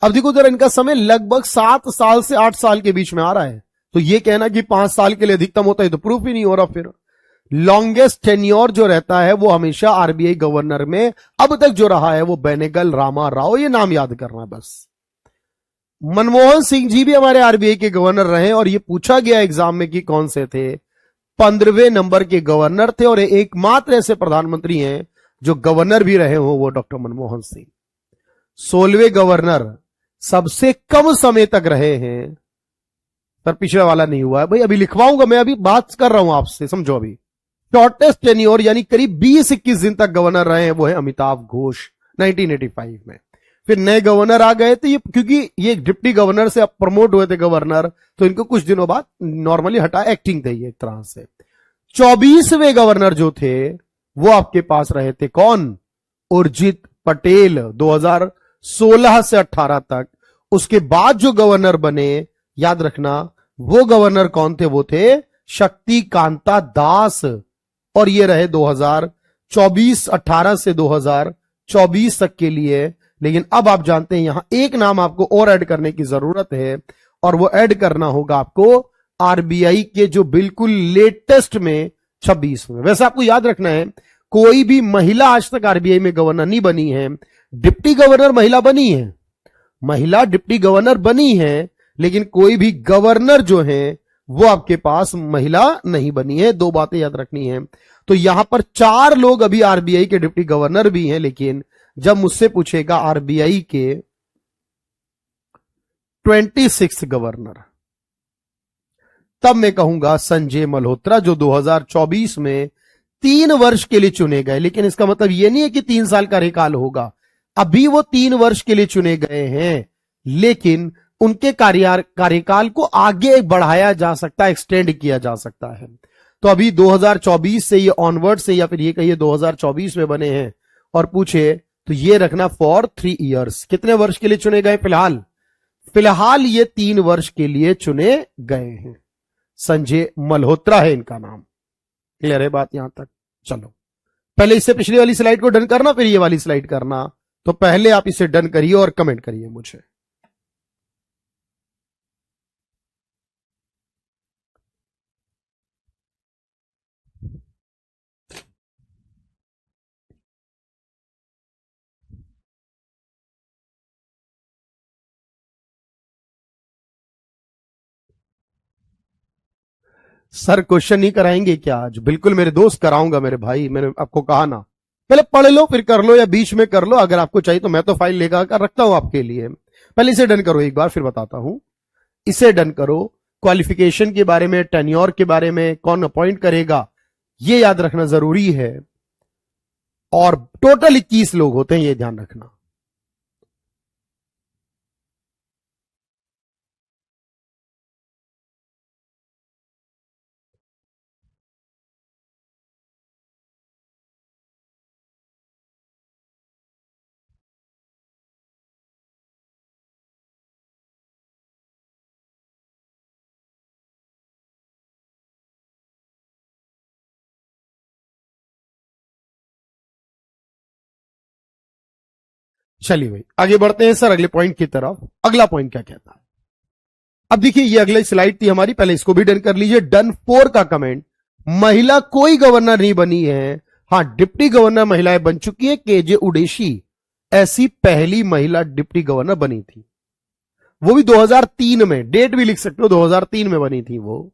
अब देखो जरा इनका समय लगभग 7 साल से 8 साल के बीच में आ रहा है, तो ये कहना कि 5 साल के लिए अधिकतम होता है तो प्रूफ ही नहीं हो रहा। फिर लॉन्गेस्ट टेन्योर जो रहता है वो हमेशा आरबीआई गवर्नर में अब तक जो रहा है वो बेनेगल रामा राव, ये नाम याद करना बस। मनमोहन सिंह जी भी हमारे आरबीआई के गवर्नर रहे और ये पूछा गया एग्जाम में कि कौन से थे, 15वें नंबर के गवर्नर थे और एकमात्र ऐसे प्रधानमंत्री हैं जो गवर्नर भी रहे हो, वो डॉक्टर मनमोहन सिंह। 16वें गवर्नर सबसे कम समय तक रहे हैं, पर पिछला वाला नहीं हुआ है भाई। अभी लिखवाऊंगा मैं, अभी बात कर रहा हूं आपसे, समझो। अभी शॉर्टेस्ट टेन्योर यानी करीब 20-21 दिन तक गवर्नर रहे हैं वो है अमिताभ घोष 1985 में। फिर नए गवर्नर आ गए थे, ये क्योंकि ये डिप्टी गवर्नर से अब प्रमोट हुए थे गवर्नर, तो इनको कुछ दिनों बाद नॉर्मली हटा, एक्टिंग थे ये एक तरह से। 24वें गवर्नर जो थे वो आपके पास रहे थे कौन, उर्जित पटेल 2016 से 18 तक। उसके बाद जो गवर्नर बने, याद रखना वो गवर्नर कौन थे, वो थे शक्ति कांता दास, और ये रहे 2024 18 से 2024 तक के लिए। लेकिन अब आप जानते हैं यहां एक नाम आपको और ऐड करने की जरूरत है, और वो ऐड करना होगा आपको आरबीआई के जो बिल्कुल लेटेस्ट में 26 में। वैसे आपको याद रखना है कोई भी महिला आज तक आरबीआई में गवर्नर नहीं बनी है। डिप्टी गवर्नर महिला बनी है, महिला डिप्टी गवर्नर बनी है, लेकिन कोई भी गवर्नर जो है वो आपके पास महिला नहीं बनी है। दो बातें याद रखनी है। तो यहां पर 4 लोग अभी आरबीआई के डिप्टी गवर्नर भी हैं, लेकिन जब मुझसे पूछेगा आरबीआई के 26 गवर्नर, तब मैं कहूंगा संजय मल्होत्रा जो 2024 में 3 वर्ष के लिए चुने गए। लेकिन इसका मतलब यह नहीं है कि 3 साल का कार्यकाल होगा, अभी वो 3 वर्ष के लिए चुने गए हैं, लेकिन उनके कार्यकाल को आगे बढ़ाया जा सकता है, एक्सटेंड किया जा सकता है। तो अभी 2024 से ये ऑनवर्ड से, या फिर ये कहिए 2024 में बने हैं, और पूछे तो ये रखना फॉर 3 इयर्स। कितने वर्ष के लिए चुने गए फिलहाल ये 3 वर्ष के लिए चुने गए हैं। संजय मल्होत्रा है इनका नाम। क्लियर है बात यहां तक? चलो पहले इससे पिछली वाली स्लाइड को डन करना, फिर ये वाली स्लाइड करना। तो पहले आप इसे डन करिए और कमेंट करिए मुझे। सर क्वेश्चन नहीं कराएंगे क्या आज? बिल्कुल मेरे दोस्त, कराऊंगा मेरे भाई, मैंने आपको कहा ना। पहले पढ़ लो फिर कर लो, या बीच में कर लो अगर आपको चाहिए तो। मैं तो फाइल लेकर कर रखता हूं आपके लिए। पहले इसे डन करो एक बार, फिर बताता हूं। इसे डन करो। क्वालिफिकेशन के बारे में, टेन्योर के बारे में, कौन अपॉइंट करेगा ये याद रखना जरूरी है। और टोटल 21 लोग होते हैं, ये ध्यान रखना। चलिए भाई आगे बढ़ते हैं सर अगले पॉइंट की तरफ। अगला पॉइंट क्या कहता है? अब देखिए ये अगली स्लाइड थी हमारी, पहले इसको भी डन कर लीजिए। डन 4 का कमेंट, महिला कोई गवर्नर नहीं बनी है। हां, डिप्टी गवर्नर महिलाएं बन चुकी है। केजे उडेशी ऐसी पहली महिला डिप्टी गवर्नर बनी थी, वो भी 2003 में। डेट भी लिख सकते हो, 2003 में बनी थी वो।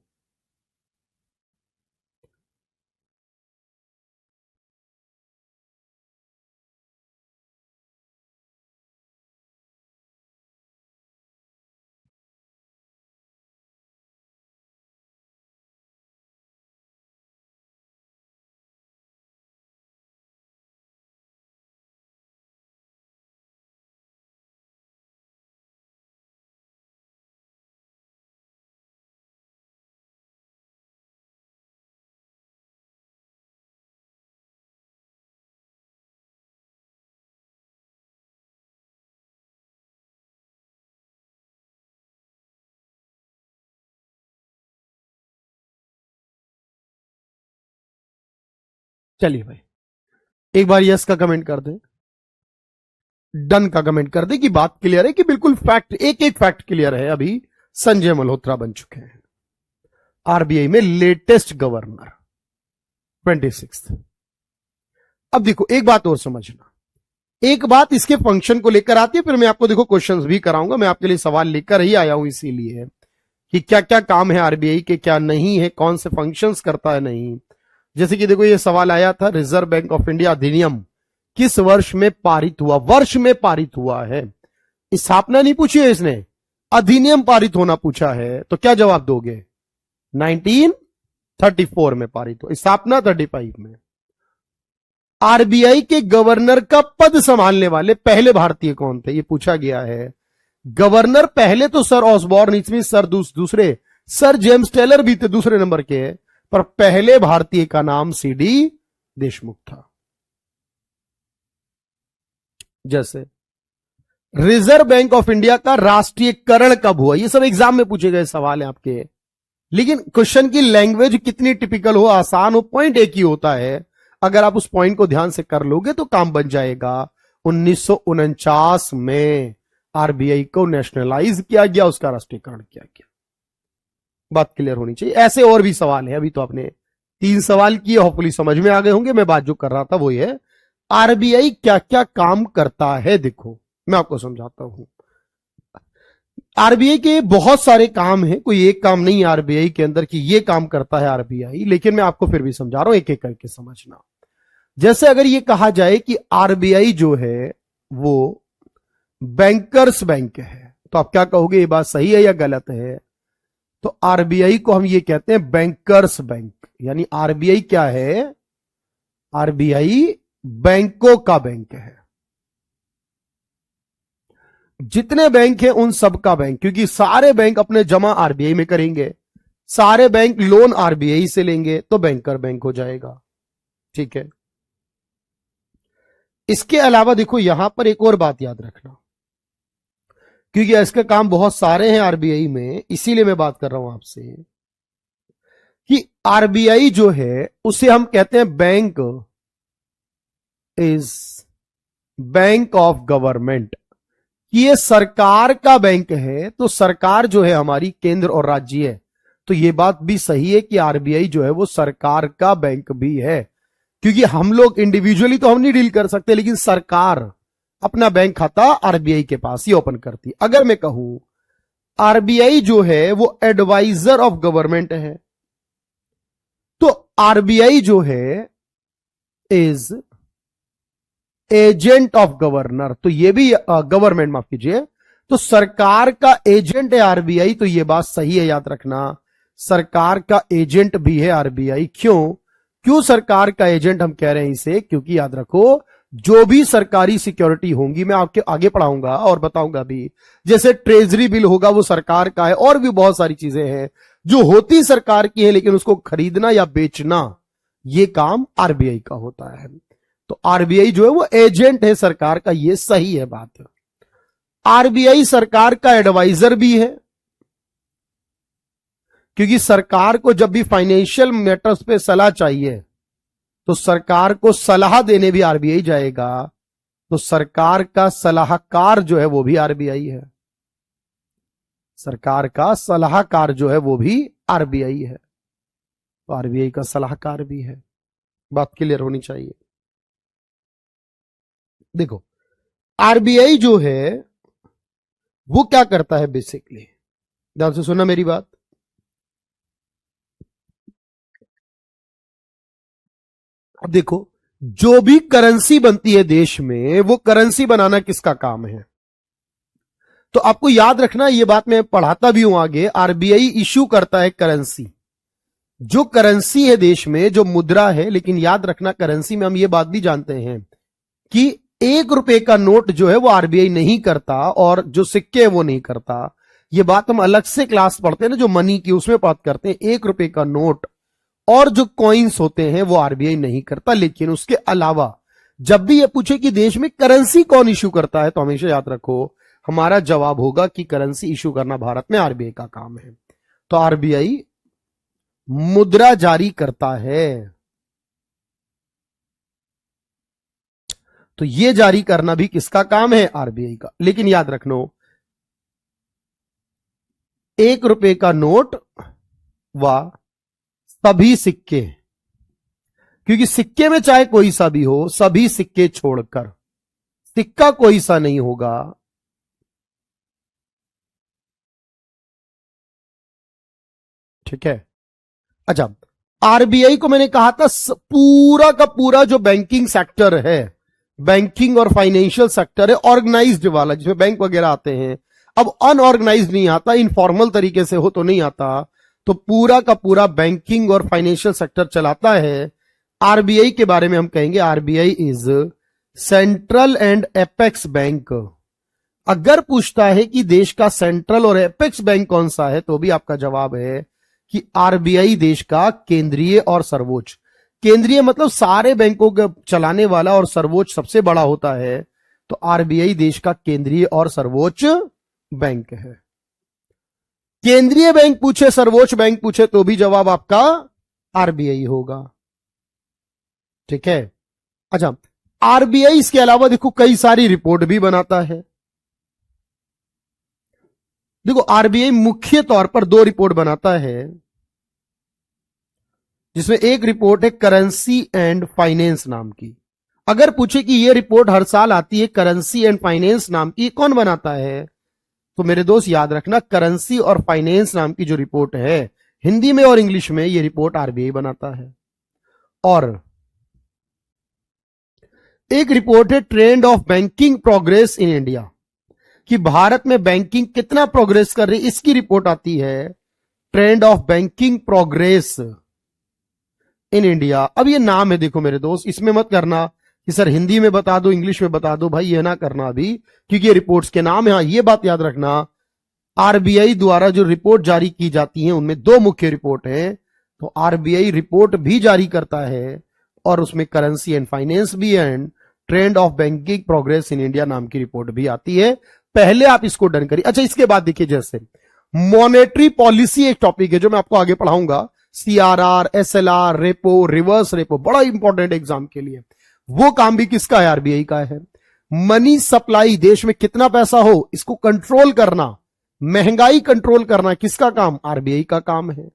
चलिए भाई एक बार यस का कमेंट कर दें, डन का कमेंट कर दें कि बात क्लियर है, कि बिल्कुल फैक्ट, एक एक फैक्ट क्लियर है। अभी संजय मल्होत्रा बन चुके हैं। आरबीआई में लेटेस्ट गवर्नर 26। अब देखो एक बात और समझना, एक बात इसके फंक्शन को लेकर आती है, फिर मैं आपको देखो क्वेश्चंस भी कराऊंगा। मैं आपके लिए सवाल लेकर ही आया हूं इसीलिए कि क्या क्या काम है आरबीआई के, क्या नहीं है, कौन से फंक्शंस करता है नहीं। जैसे कि देखो ये सवाल आया था, रिजर्व बैंक ऑफ इंडिया अधिनियम किस वर्ष में पारित हुआ, वर्ष में पारित हुआ है। स्थापना नहीं पूछी है इसने, अधिनियम पारित होना पूछा है, तो क्या जवाब दोगे? 1934 में पारित हुआ, स्थापना 35 में। आरबीआई के गवर्नर का पद संभालने वाले पहले भारतीय कौन थे, ये पूछा गया है। गवर्नर पहले तो सर ऑसबॉर्न स्मिथ, सर दूसरे सर जेम्स टेलर भी थे दूसरे नंबर के, पर पहले भारतीय का नाम सीडी देशमुख था। जैसे रिजर्व बैंक ऑफ इंडिया का राष्ट्रीयकरण कब हुआ, ये सब एग्जाम में पूछे गए सवाल है आपके, लेकिन क्वेश्चन की लैंग्वेज कितनी टिपिकल हो, आसान हो, पॉइंट एक ही होता है। अगर आप उस पॉइंट को ध्यान से कर लोगे तो काम बन जाएगा। 1949 में आरबीआई को नेशनलाइज किया गया, उसका राष्ट्रीयकरण किया गया। बात क्लियर होनी चाहिए। ऐसे और भी सवाल है, अभी तो आपने 3 सवाल किए, होपफुली समझ में आ गए होंगे। मैं बात जो कर रहा था वो ये है, आरबीआई क्या क्या काम करता है। देखो मैं आपको समझाता हूं, आरबीआई के बहुत सारे काम हैं, कोई एक काम नहीं आरबीआई के अंदर कि ये काम करता है आरबीआई, लेकिन मैं आपको फिर भी समझा रहा हूं, एक एक करके समझना। जैसे अगर ये कहा जाए कि आरबीआई जो है वो बैंकर्स बैंक है, तो आप क्या कहोगे, ये बात सही है या गलत है? तो आरबीआई को हम ये कहते हैं बैंकर्स बैंक, यानी आरबीआई क्या है? आरबीआई बैंकों का बैंक है। जितने बैंक हैं उन सब का बैंक, क्योंकि सारे बैंक अपने जमा आरबीआई में करेंगे, सारे बैंक लोन आरबीआई से लेंगे, तो बैंकर बैंक हो जाएगा। ठीक है। इसके अलावा देखो यहां पर एक और बात याद रखना, क्योंकि इसके काम बहुत सारे हैं आरबीआई में, इसीलिए मैं बात कर रहा हूं आपसे कि आरबीआई जो है उसे हम कहते हैं bank is bank of government, कि ये सरकार का बैंक है। तो सरकार जो है हमारी केंद्र और राज्य है, तो ये बात भी सही है कि आरबीआई जो है वो सरकार का बैंक भी है, क्योंकि हम लोग इंडिविजुअली तो हम नहीं डील कर सकते, लेकिन सरकार अपना बैंक खाता आरबीआई के पास ही ओपन करती। अगर मैं कहूं आरबीआई जो है वो एडवाइजर ऑफ गवर्नमेंट है, तो आरबीआई जो है इज एजेंट ऑफ गवर्नर, तो ये भी गवर्नमेंट, माफ कीजिए, तो सरकार का एजेंट है आरबीआई। तो ये बात सही है, याद रखना, सरकार का एजेंट भी है आरबीआई। क्यों सरकार का एजेंट हम कह रहे हैं इसे? क्योंकि याद रखो जो भी सरकारी सिक्योरिटी होंगी, मैं आपके आगे पढ़ाऊंगा और बताऊंगा भी, जैसे ट्रेजरी बिल होगा वो सरकार का है, और भी बहुत सारी चीजें हैं जो होती सरकार की है, लेकिन उसको खरीदना या बेचना ये काम आरबीआई का होता है। तो आरबीआई जो है वो एजेंट है सरकार का, ये सही है बात। आरबीआई सरकार का एडवाइजर भी है, क्योंकि सरकार को जब भी फाइनेंशियल मैटर्स पे सलाह चाहिए तो सरकार को सलाह देने भी आरबीआई जाएगा, तो सरकार का सलाहकार जो है वो भी आरबीआई है। सरकार का सलाहकार जो है वो भी आरबीआई है, तो आरबीआई का सलाहकार भी है। बात क्लियर होनी चाहिए। देखो आरबीआई जो है वो क्या करता है बेसिकली, ध्यान से सुनना मेरी बात। अब देखो जो भी करेंसी बनती है देश में, वो करेंसी बनाना किसका काम है? तो आपको याद रखना, ये बात मैं पढ़ाता भी हूं आगे, आरबीआई इशू करता है करेंसी। जो करेंसी है देश में, जो मुद्रा है, लेकिन याद रखना करेंसी में हम ये बात भी जानते हैं कि 1 रुपए का नोट जो है वो आरबीआई नहीं करता, और जो सिक्के है वो नहीं करता। ये बात हम अलग से क्लास पढ़ते हैं ना, जो मनी की, उसमें बात करते हैं। 1 रुपए का नोट और जो कॉइन्स होते हैं वो आरबीआई नहीं करता। लेकिन उसके अलावा जब भी ये पूछे कि देश में करेंसी कौन इशू करता है, तो हमेशा याद रखो हमारा जवाब होगा कि करेंसी इशू करना भारत में आरबीआई का काम है। तो आरबीआई मुद्रा जारी करता है, तो ये जारी करना भी किसका काम है? आरबीआई का। लेकिन याद रखना 1 रुपए का नोट व सभी सिक्के, क्योंकि सिक्के में चाहे कोई सा भी हो, सभी सिक्के छोड़कर सिक्का कोई सा नहीं होगा। ठीक है। अच्छा, आरबीआई को मैंने कहा था पूरा का पूरा जो बैंकिंग सेक्टर है, बैंकिंग और फाइनेंशियल सेक्टर है ऑर्गेनाइज्ड वाला, जिसमें बैंक वगैरह आते हैं। अब अनऑर्गेनाइज्ड नहीं आता, इनफॉर्मल तरीके से हो तो नहीं आता, तो पूरा का पूरा बैंकिंग और फाइनेंशियल सेक्टर चलाता है। आरबीआई के बारे में हम कहेंगे RBI is central and apex bank. अगर पूछता है कि देश का सेंट्रल और एपेक्स बैंक कौन सा है, तो भी आपका जवाब है कि आरबीआई देश का केंद्रीय और सर्वोच्च। केंद्रीय मतलब सारे बैंकों को चलाने वाला, और सर्वोच्च सबसे बड़ा होता है, तो आरबीआई देश का केंद्रीय और सर्वोच्च बैंक है। केंद्रीय बैंक पूछे, सर्वोच्च बैंक पूछे, तो भी जवाब आपका आरबीआई होगा। ठीक है। अच्छा, आरबीआई इसके अलावा देखो कई सारी रिपोर्ट भी बनाता है। देखो, आरबीआई मुख्य तौर पर दो रिपोर्ट बनाता है, जिसमें एक रिपोर्ट है करेंसी एंड फाइनेंस नाम की। अगर पूछे कि यह रिपोर्ट हर साल आती है करेंसी एंड फाइनेंस नाम की, कौन बनाता है, तो मेरे दोस्त याद रखना, करेंसी और फाइनेंस नाम की जो रिपोर्ट है, हिंदी में और इंग्लिश में, यह रिपोर्ट आरबीआई बनाता है। और एक रिपोर्ट है trend of banking progress in India, कि भारत में बैंकिंग कितना प्रोग्रेस कर रही, इसकी रिपोर्ट आती है trend of banking progress in India. अब ये नाम है, देखो मेरे दोस्त, इसमें मत करना कि सर हिंदी में बता दो, इंग्लिश में बता दो, भाई ये ना करना अभी, क्योंकि ये रिपोर्ट्स के नाम है। हाँ, ये बात याद रखना, आरबीआई द्वारा जो रिपोर्ट जारी की जाती है उनमें दो मुख्य रिपोर्ट है, तो आरबीआई रिपोर्ट भी जारी करता है, और उसमें करेंसी एंड फाइनेंस भी and trend of banking progress in India नाम की रिपोर्ट भी आती है। पहले आप इसको डन करिए। अच्छा, इसके बाद देखिए, जैसे मॉनेटरी पॉलिसी एक टॉपिक है जो मैं आपको आगे पढ़ाऊंगा, CRR, SLR, repo, reverse repo, बड़ा इंपॉर्टेंट एग्जाम के लिए। वो काम भी किसका है, आरबीआई का है। मनी सप्लाई, देश में कितना पैसा हो इसको कंट्रोल करना, महंगाई कंट्रोल करना, किसका काम, आरबीआई का काम है।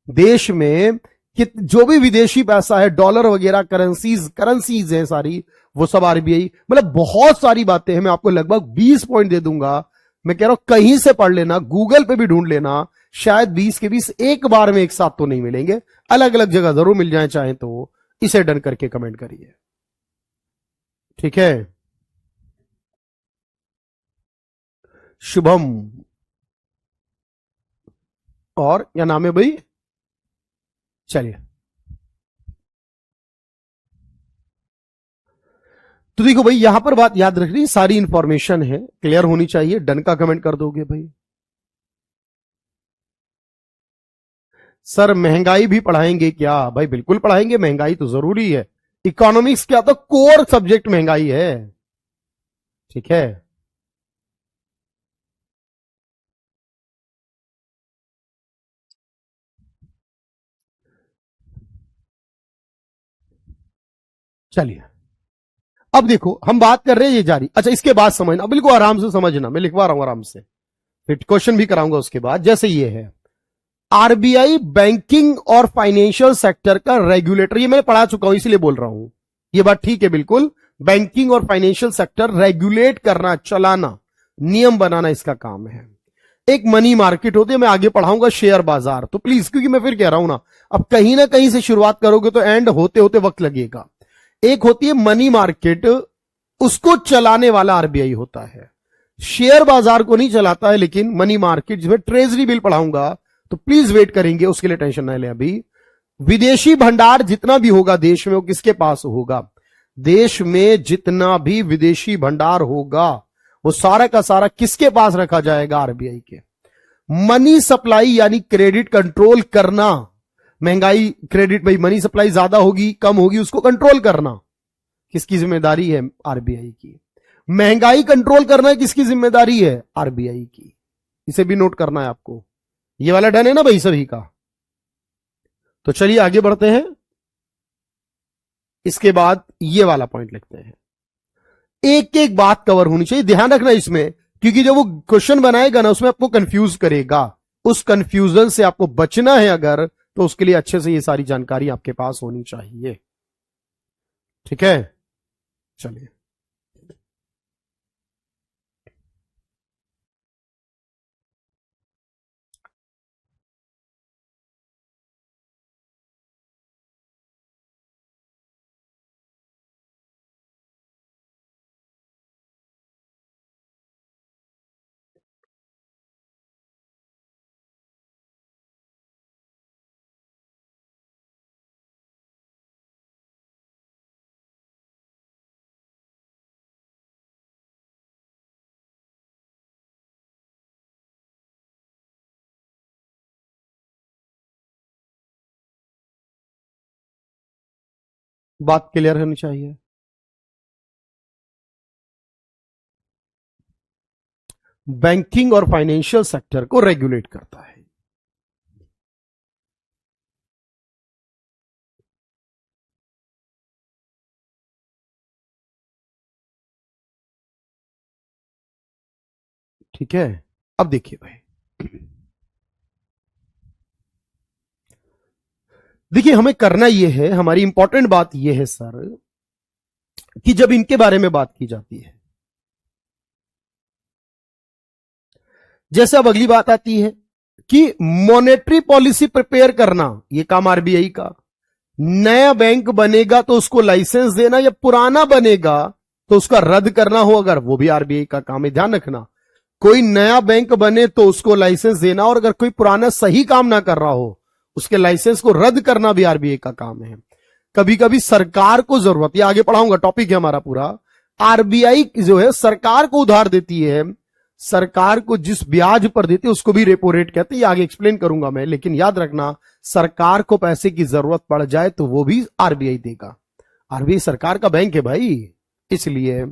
देश में जो भी विदेशी पैसा है, डॉलर वगैरह, करेंसीज है सारी, वो सब आरबीआई, मतलब बहुत सारी बातें हैं। मैं आपको लगभग 20 पॉइंट दे दूंगा, मैं कह रहा हूं कहीं से पढ़ लेना, गूगल पे भी ढूंढ लेना, शायद 20 के 20 एक बार में एक साथ तो नहीं मिलेंगे, अलग अलग जगह जरूर मिल जाए, चाहे तो इसे डन करके कमेंट करिए। ठीक है। शुभम, और क्या नाम है भाई, चलिए। तो देखो भाई, यहां पर बात याद रखनी, सारी इंफॉर्मेशन है, क्लियर होनी चाहिए। डन का कमेंट कर दोगे भाई। सर महंगाई भी पढ़ाएंगे क्या, भाई बिल्कुल पढ़ाएंगे, महंगाई तो जरूरी है। इकोनॉमिक्स क्या तो कोर सब्जेक्ट महंगाई है। ठीक है। चलिए, अब देखो हम बात कर रहे हैं ये जारी। अच्छा, इसके बाद समझना, बिल्कुल आराम से समझना, मैं लिखवा रहा हूं आराम से, फिर क्वेश्चन भी कराऊंगा उसके बाद। जैसे ये है, आरबीआई बैंकिंग और फाइनेंशियल सेक्टर का रेगुलेटर, ये मैं पढ़ा चुका हूं इसलिए बोल रहा हूं, ये बात ठीक है बिल्कुल। बैंकिंग और फाइनेंशियल सेक्टर रेगुलेट करना, चलाना, नियम बनाना इसका काम है। एक मनी मार्केट होती है, मैं आगे पढ़ाऊंगा शेयर बाजार, तो प्लीज, क्योंकि मैं फिर कह रहा हूं ना, अब कहीं ना कहीं से शुरुआत करोगे तो एंड होते होते वक्त लगेगा। एक होती है मनी मार्केट, उसको चलाने वाला आरबीआई होता है। शेयर बाजार को नहीं चलाता है, लेकिन मनी मार्केट, जिसमें ट्रेजरी बिल पढ़ाऊंगा, तो प्लीज वेट करेंगे, उसके लिए टेंशन ना ले अभी। विदेशी भंडार जितना भी होगा देश में, वो किसके पास होगा, देश में जितना भी विदेशी भंडार होगा वो सारा का सारा किसके पास रखा जाएगा, आरबीआई के। मनी सप्लाई यानी क्रेडिट कंट्रोल करना, महंगाई, क्रेडिट, भाई मनी सप्लाई ज्यादा होगी कम होगी उसको कंट्रोल करना किसकी जिम्मेदारी है, आरबीआई की। महंगाई कंट्रोल करना किसकी जिम्मेदारी है, आरबीआई की। इसे भी नोट करना है आपको। ये वाला डन है ना भाई सभी का। तो चलिए आगे बढ़ते हैं। इसके बाद ये वाला पॉइंट लिखते हैं, एक एक बात कवर होनी चाहिए, ध्यान रखना इसमें, क्योंकि जब वो क्वेश्चन बनाएगा ना उसमें आपको कंफ्यूज करेगा, उस कंफ्यूजन से आपको बचना है अगर, तो उसके लिए अच्छे से ये सारी जानकारी आपके पास होनी चाहिए। ठीक है, चलिए। बात क्लियर होनी चाहिए। बैंकिंग और फाइनेंशियल सेक्टर को रेगुलेट करता है। ठीक है, अब देखिए भाई, देखिए हमें करना यह है, हमारी इंपॉर्टेंट बात यह है सर, कि जब इनके बारे में बात की जाती है, जैसे अब अगली बात आती है कि मॉनेटरी पॉलिसी प्रिपेयर करना, यह काम आरबीआई का। नया बैंक बनेगा तो उसको लाइसेंस देना, या पुराना बनेगा तो उसका रद्द करना हो अगर, वो भी आरबीआई का काम है। ध्यान रखना, कोई नया बैंक बने तो उसको लाइसेंस देना, और अगर कोई पुराना सही काम ना कर रहा हो, उसके लाइसेंस को रद्द करना भी आरबीआई का काम है। कभी कभी सरकार को जरूरत, ये आगे पढ़ाऊंगा, टॉपिक है हमारा पूरा। आरबीआई जो है सरकार को उधार देती है, सरकार को जिस ब्याज पर देती है उसको भी रेपो रेट कहते हैं, ये आगे एक्सप्लेन करूंगा मैं। लेकिन याद रखना, सरकार को पैसे की जरूरत पड़ जाए तो वो भी आरबीआई देगा। आरबीआई सरकार का बैंक है भाई। इसलिए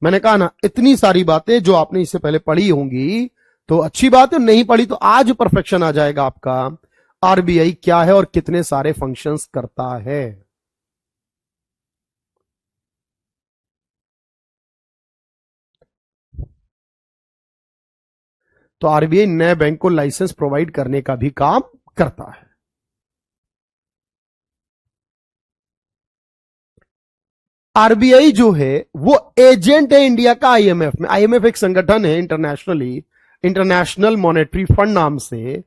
मैंने कहा ना, इतनी सारी बातें जो आपने इससे पहले पढ़ी होंगी तो अच्छी बात है, नहीं पढ़ी तो आज परफेक्शन आ जाएगा आपका, आरबीआई क्या है और कितने सारे फंक्शंस करता है। तो आरबीआई नए बैंक को लाइसेंस प्रोवाइड करने का भी काम करता है। आरबीआई जो है वो एजेंट है इंडिया का आईएमएफ में। आईएमएफ एक संगठन है इंटरनेशनली, इंटरनेशनल मॉनेटरी फंड नाम से,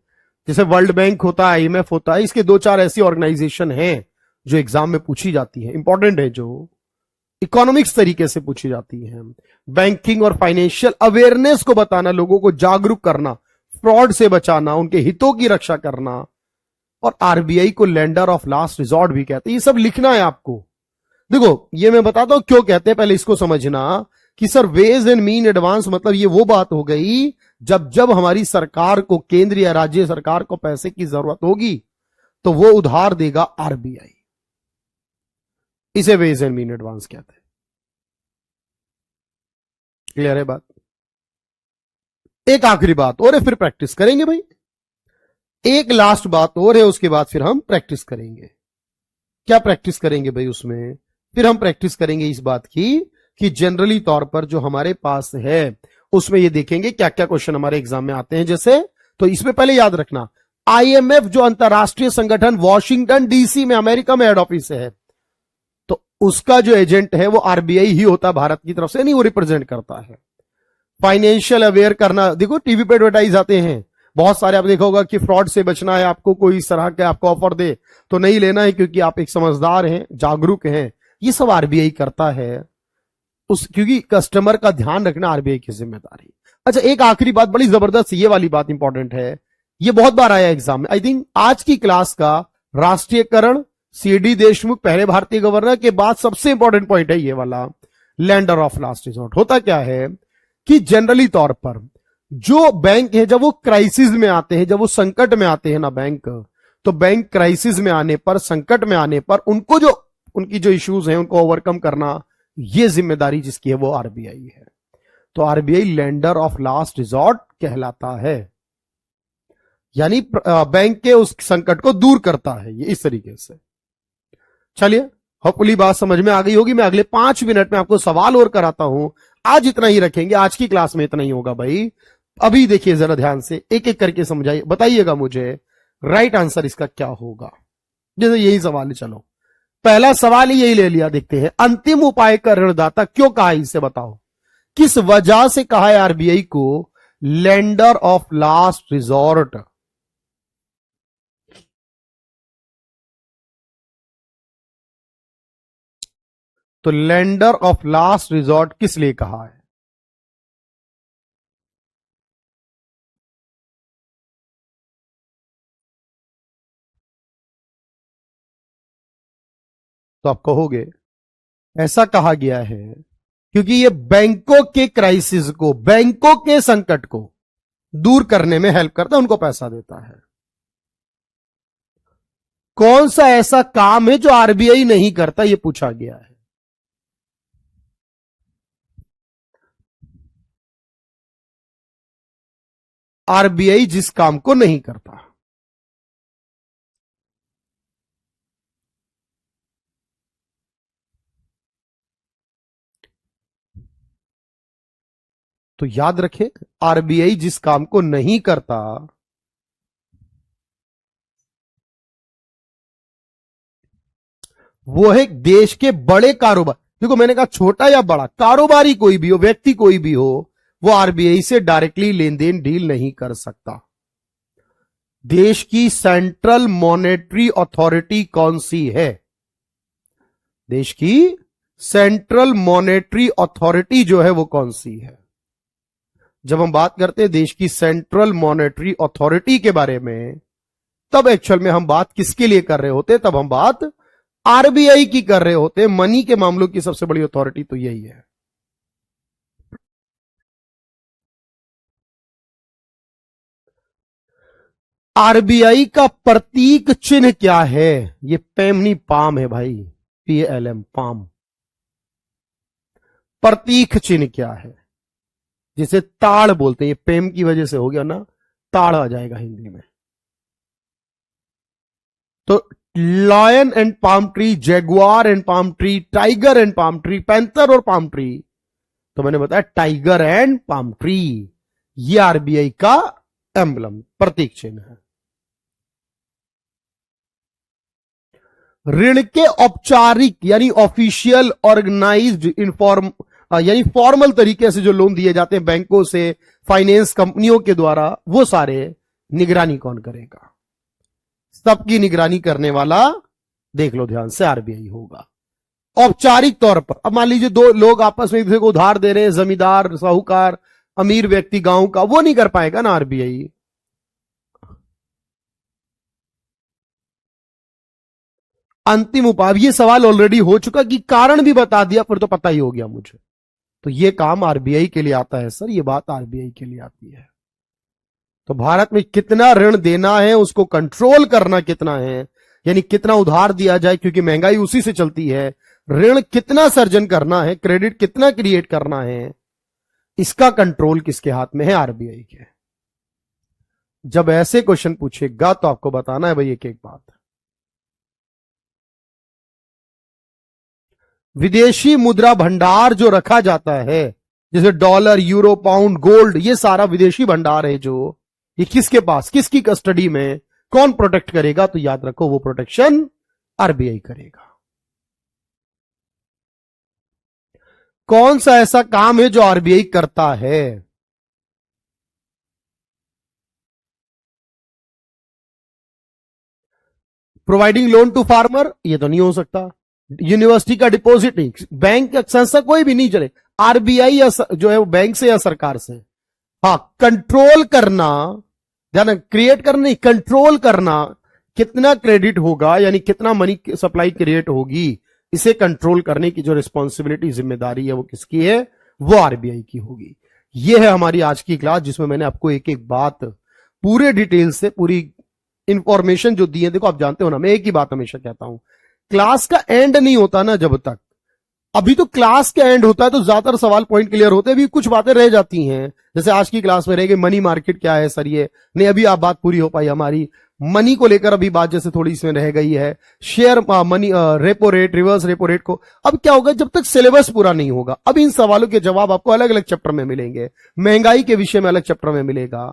जैसे वर्ल्ड बैंक होता है, आईएमएफ होता है। इसके दो चार ऐसी ऑर्गेनाइजेशन हैं जो एग्जाम में पूछी जाती है, इंपॉर्टेंट है, जो इकोनॉमिक्स तरीके से पूछी जाती है। बैंकिंग और फाइनेंशियल अवेयरनेस को बताना, लोगों को जागरूक करना, फ्रॉड से बचाना, उनके हितों की रक्षा करना। और आरबीआई को लेंडर ऑफ लास्ट रिजॉर्ट भी कहते हैं। ये सब लिखना है आपको। देखो ये मैं बताता हूं क्यों कहते हैं, पहले इसको समझना कि sir ways and means advance मतलब ये वो बात हो गई जब जब हमारी सरकार को, केंद्र या राज्य सरकार को पैसे की जरूरत होगी तो वो उधार देगा आरबीआई। इसे वेज एंड मीन एडवांस कहते हैं। क्लियर है बात? एक आखिरी बात और है, फिर प्रैक्टिस करेंगे भाई। एक लास्ट बात और है, उसके बाद फिर हम प्रैक्टिस करेंगे। क्या प्रैक्टिस करेंगे भाई उसमें? फिर हम प्रैक्टिस करेंगे इस बात की कि जनरली तौर पर जो हमारे पास है उसमें ये देखेंगे क्या क्या क्वेश्चन हमारे एग्जाम में आते हैं। जैसे, तो इसमें पहले याद रखना, आईएमएफ जो अंतरराष्ट्रीय संगठन वॉशिंगटन डीसी में, अमेरिका में हेड ऑफिस है, तो उसका जो एजेंट है वो आरबीआई ही होता है, भारत की तरफ से नहीं, वो रिप्रेजेंट करता है। फाइनेंशियल अवेयर करना, देखो टीवी पे एडवर्टाइज आते हैं बहुत सारे, आप देखा होगा कि फ्रॉड से बचना है आपको, कोई इस तरह के आपको ऑफर दे तो नहीं लेना है क्योंकि आप एक समझदार हैं, जागरूक हैं। ये सब आरबीआई करता है, उस क्योंकि कस्टमर का ध्यान रखना आरबीआई की जिम्मेदारी। अच्छा, एक आखिरी बात बड़ी जबरदस्त, ये वाली बात इंपॉर्टेंट है, ये बहुत बार आया एग्जाम में। आई थिंक आज की क्लास का राष्ट्रीयकरण, सीडी देशमुख पहले भारतीय गवर्नर के बाद सबसे इंपॉर्टेंट पॉइंट है ये वाला, लैंडर ऑफ लास्ट रिजॉर्ट। होता क्या है कि जनरली तौर पर जो बैंक है जब वो क्राइसिस में आते हैं, जब वो संकट में आते हैं ना बैंक, तो बैंक क्राइसिस में आने पर, संकट में आने पर उनको जो, उनकी जो इश्यूज हैं उनको ओवरकम करना, ये जिम्मेदारी जिसकी है वो आरबीआई है। तो RBI lender of last resort कहलाता है, यानी बैंक के उस संकट को दूर करता है ये, इस तरीके से। चलिए, होपफुली बात समझ में आ गई होगी। मैं अगले 5 मिनट में आपको सवाल और कराता हूं। आज इतना ही रखेंगे, आज की क्लास में इतना ही होगा भाई। अभी देखिए जरा ध्यान से, एक एक करके समझाइए, बताइएगा मुझे राइट आंसर इसका क्या होगा। जैसे यही सवाल है, चलो पहला सवाल ही यही ले लिया, देखते हैं। अंतिम उपाय का ऋणदाता क्यों कहा, इसे बताओ। किस वजह से कहा है आरबीआई को लेंडर ऑफ लास्ट रिजॉर्ट? तो लेंडर ऑफ लास्ट रिजॉर्ट किस लिए कहा है? तो आप कहोगे ऐसा कहा गया है क्योंकि ये बैंकों के क्राइसिस को, बैंकों के संकट को दूर करने में हेल्प करता है, उनको पैसा देता है। कौन सा ऐसा काम है जो आरबीआई नहीं करता, ये पूछा गया है। आरबीआई जिस काम को नहीं करता, तो याद रखें, आरबीआई जिस काम को नहीं करता वो है देश के बड़े कारोबार। देखो मैंने कहा छोटा या बड़ा कारोबारी कोई भी हो, व्यक्ति कोई भी हो, वो आरबीआई से डायरेक्टली लेन देन डील नहीं कर सकता। देश की सेंट्रल मॉनेटरी अथॉरिटी कौन सी है? देश की सेंट्रल मॉनेटरी अथॉरिटी जो है वो कौन सी है? जब हम बात करते हैं देश की सेंट्रल मॉनेटरी अथॉरिटी के बारे में, तब एक्चुअल में हम बात किसके लिए कर रहे होते? तब हम बात आरबीआई की कर रहे होते। मनी के मामलों की सबसे बड़ी अथॉरिटी तो यही है। आरबीआई का प्रतीक चिन्ह क्या है? ये पेमनी पाम है भाई, PALM पाम। प्रतीक चिन्ह क्या है? जिसे ताड़ बोलते हैं, ये पेम की वजह से हो गया ना, ताड़ आ जाएगा हिंदी में। तो lion and palm tree, Jaguar and palm tree, tiger and palm tree, panther और पाम ट्री। तो मैंने बताया टाइगर एंड पाम ट्री, ये आरबीआई का एम्बलम, प्रतीक चिन्ह है। ऋण के औपचारिक यानी ऑफिशियल ऑर्गेनाइज्ड इनफॉर्म यानी फॉर्मल तरीके से जो लोन दिए जाते हैं बैंकों से, फाइनेंस कंपनियों के द्वारा, वो सारे निगरानी कौन करेगा? सबकी निगरानी करने वाला, देख लो ध्यान से, आरबीआई होगा औपचारिक तौर पर। अब मान लीजिए दो लोग आपस में एक दूसरे को उधार दे रहे हैं, जमींदार, साहूकार, अमीर व्यक्ति गांव का, वो नहीं कर पाएगा ना आरबीआई। अंतिम उपाय, ये सवाल ऑलरेडी हो चुका कि कारण भी बता दिया, फिर तो पता ही हो गया मुझे। तो ये काम आरबीआई के लिए आता है सर, ये बात आरबीआई के लिए आती है। तो भारत में कितना ऋण देना है, उसको कंट्रोल करना कितना है, यानी कितना उधार दिया जाए, क्योंकि महंगाई उसी से चलती है। ऋण कितना सर्जन करना है, क्रेडिट कितना क्रिएट करना है, इसका कंट्रोल किसके हाथ में है? आरबीआई के। जब ऐसे क्वेश्चन पूछेगा तो आपको बताना है भाई एक एक बात। विदेशी मुद्रा भंडार जो रखा जाता है, जैसे डॉलर, यूरो, पाउंड, गोल्ड, ये सारा विदेशी भंडार है जो, ये किसके पास, किसकी कस्टडी में, कौन प्रोटेक्ट करेगा? तो याद रखो वो प्रोटेक्शन आरबीआई करेगा। कौन सा ऐसा काम है जो आरबीआई करता है? प्रोवाइडिंग लोन टू फार्मर, ये तो नहीं हो सकता। यूनिवर्सिटी का डिपॉजिट नहीं, बैंक संस्था कोई भी नहीं चले, आरबीआई या जो है वो बैंक से या सरकार से। हाँ, कंट्रोल करना, ध्यान, क्रिएट करना नहीं, कंट्रोल करना, कितना क्रेडिट होगा यानी कितना मनी सप्लाई क्रिएट होगी, इसे कंट्रोल करने की जो रिस्पॉन्सिबिलिटी, जिम्मेदारी है वो किसकी है? वो आरबीआई की होगी। ये है हमारी आज की क्लास, जिसमें मैंने आपको एक एक बात पूरे डिटेल से, पूरी इंफॉर्मेशन जो दी है। देखो आप जानते हो ना, मैं एक ही बात हमेशा कहता हूं, क्लास का एंड नहीं होता ना जब तक, अभी तो क्लास का एंड होता है तो ज्यादातर सवाल पॉइंट क्लियर होते हैं, अभी कुछ बातें रह जाती हैं। जैसे आज की क्लास में रह गई मनी मार्केट क्या है सर, ये नहीं, अभी आप बात पूरी हो पाई हमारी, मनी को लेकर अभी बात जैसे थोड़ी इसमें रह गई है, share money, repo rate, reverse repo rate को, अब क्या होगा जब तक सिलेबस पूरा नहीं होगा, अब इन सवालों के जवाब आपको अलग अलग चैप्टर में मिलेंगे, महंगाई के विषय में अलग चैप्टर में मिलेगा।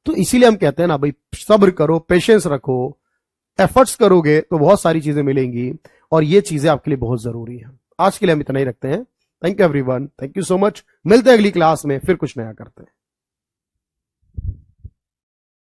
तो इसीलिए हम कहते हैं ना भाई, सब्र करो, पेशेंस रखो, एफर्ट्स करोगे तो बहुत सारी चीजें मिलेंगी, और ये चीजें आपके लिए बहुत जरूरी है। आज के लिए हम इतना ही रखते हैं। Thank you everyone, thank you so much. मिलते हैं अगली क्लास में, फिर कुछ नया करते हैं।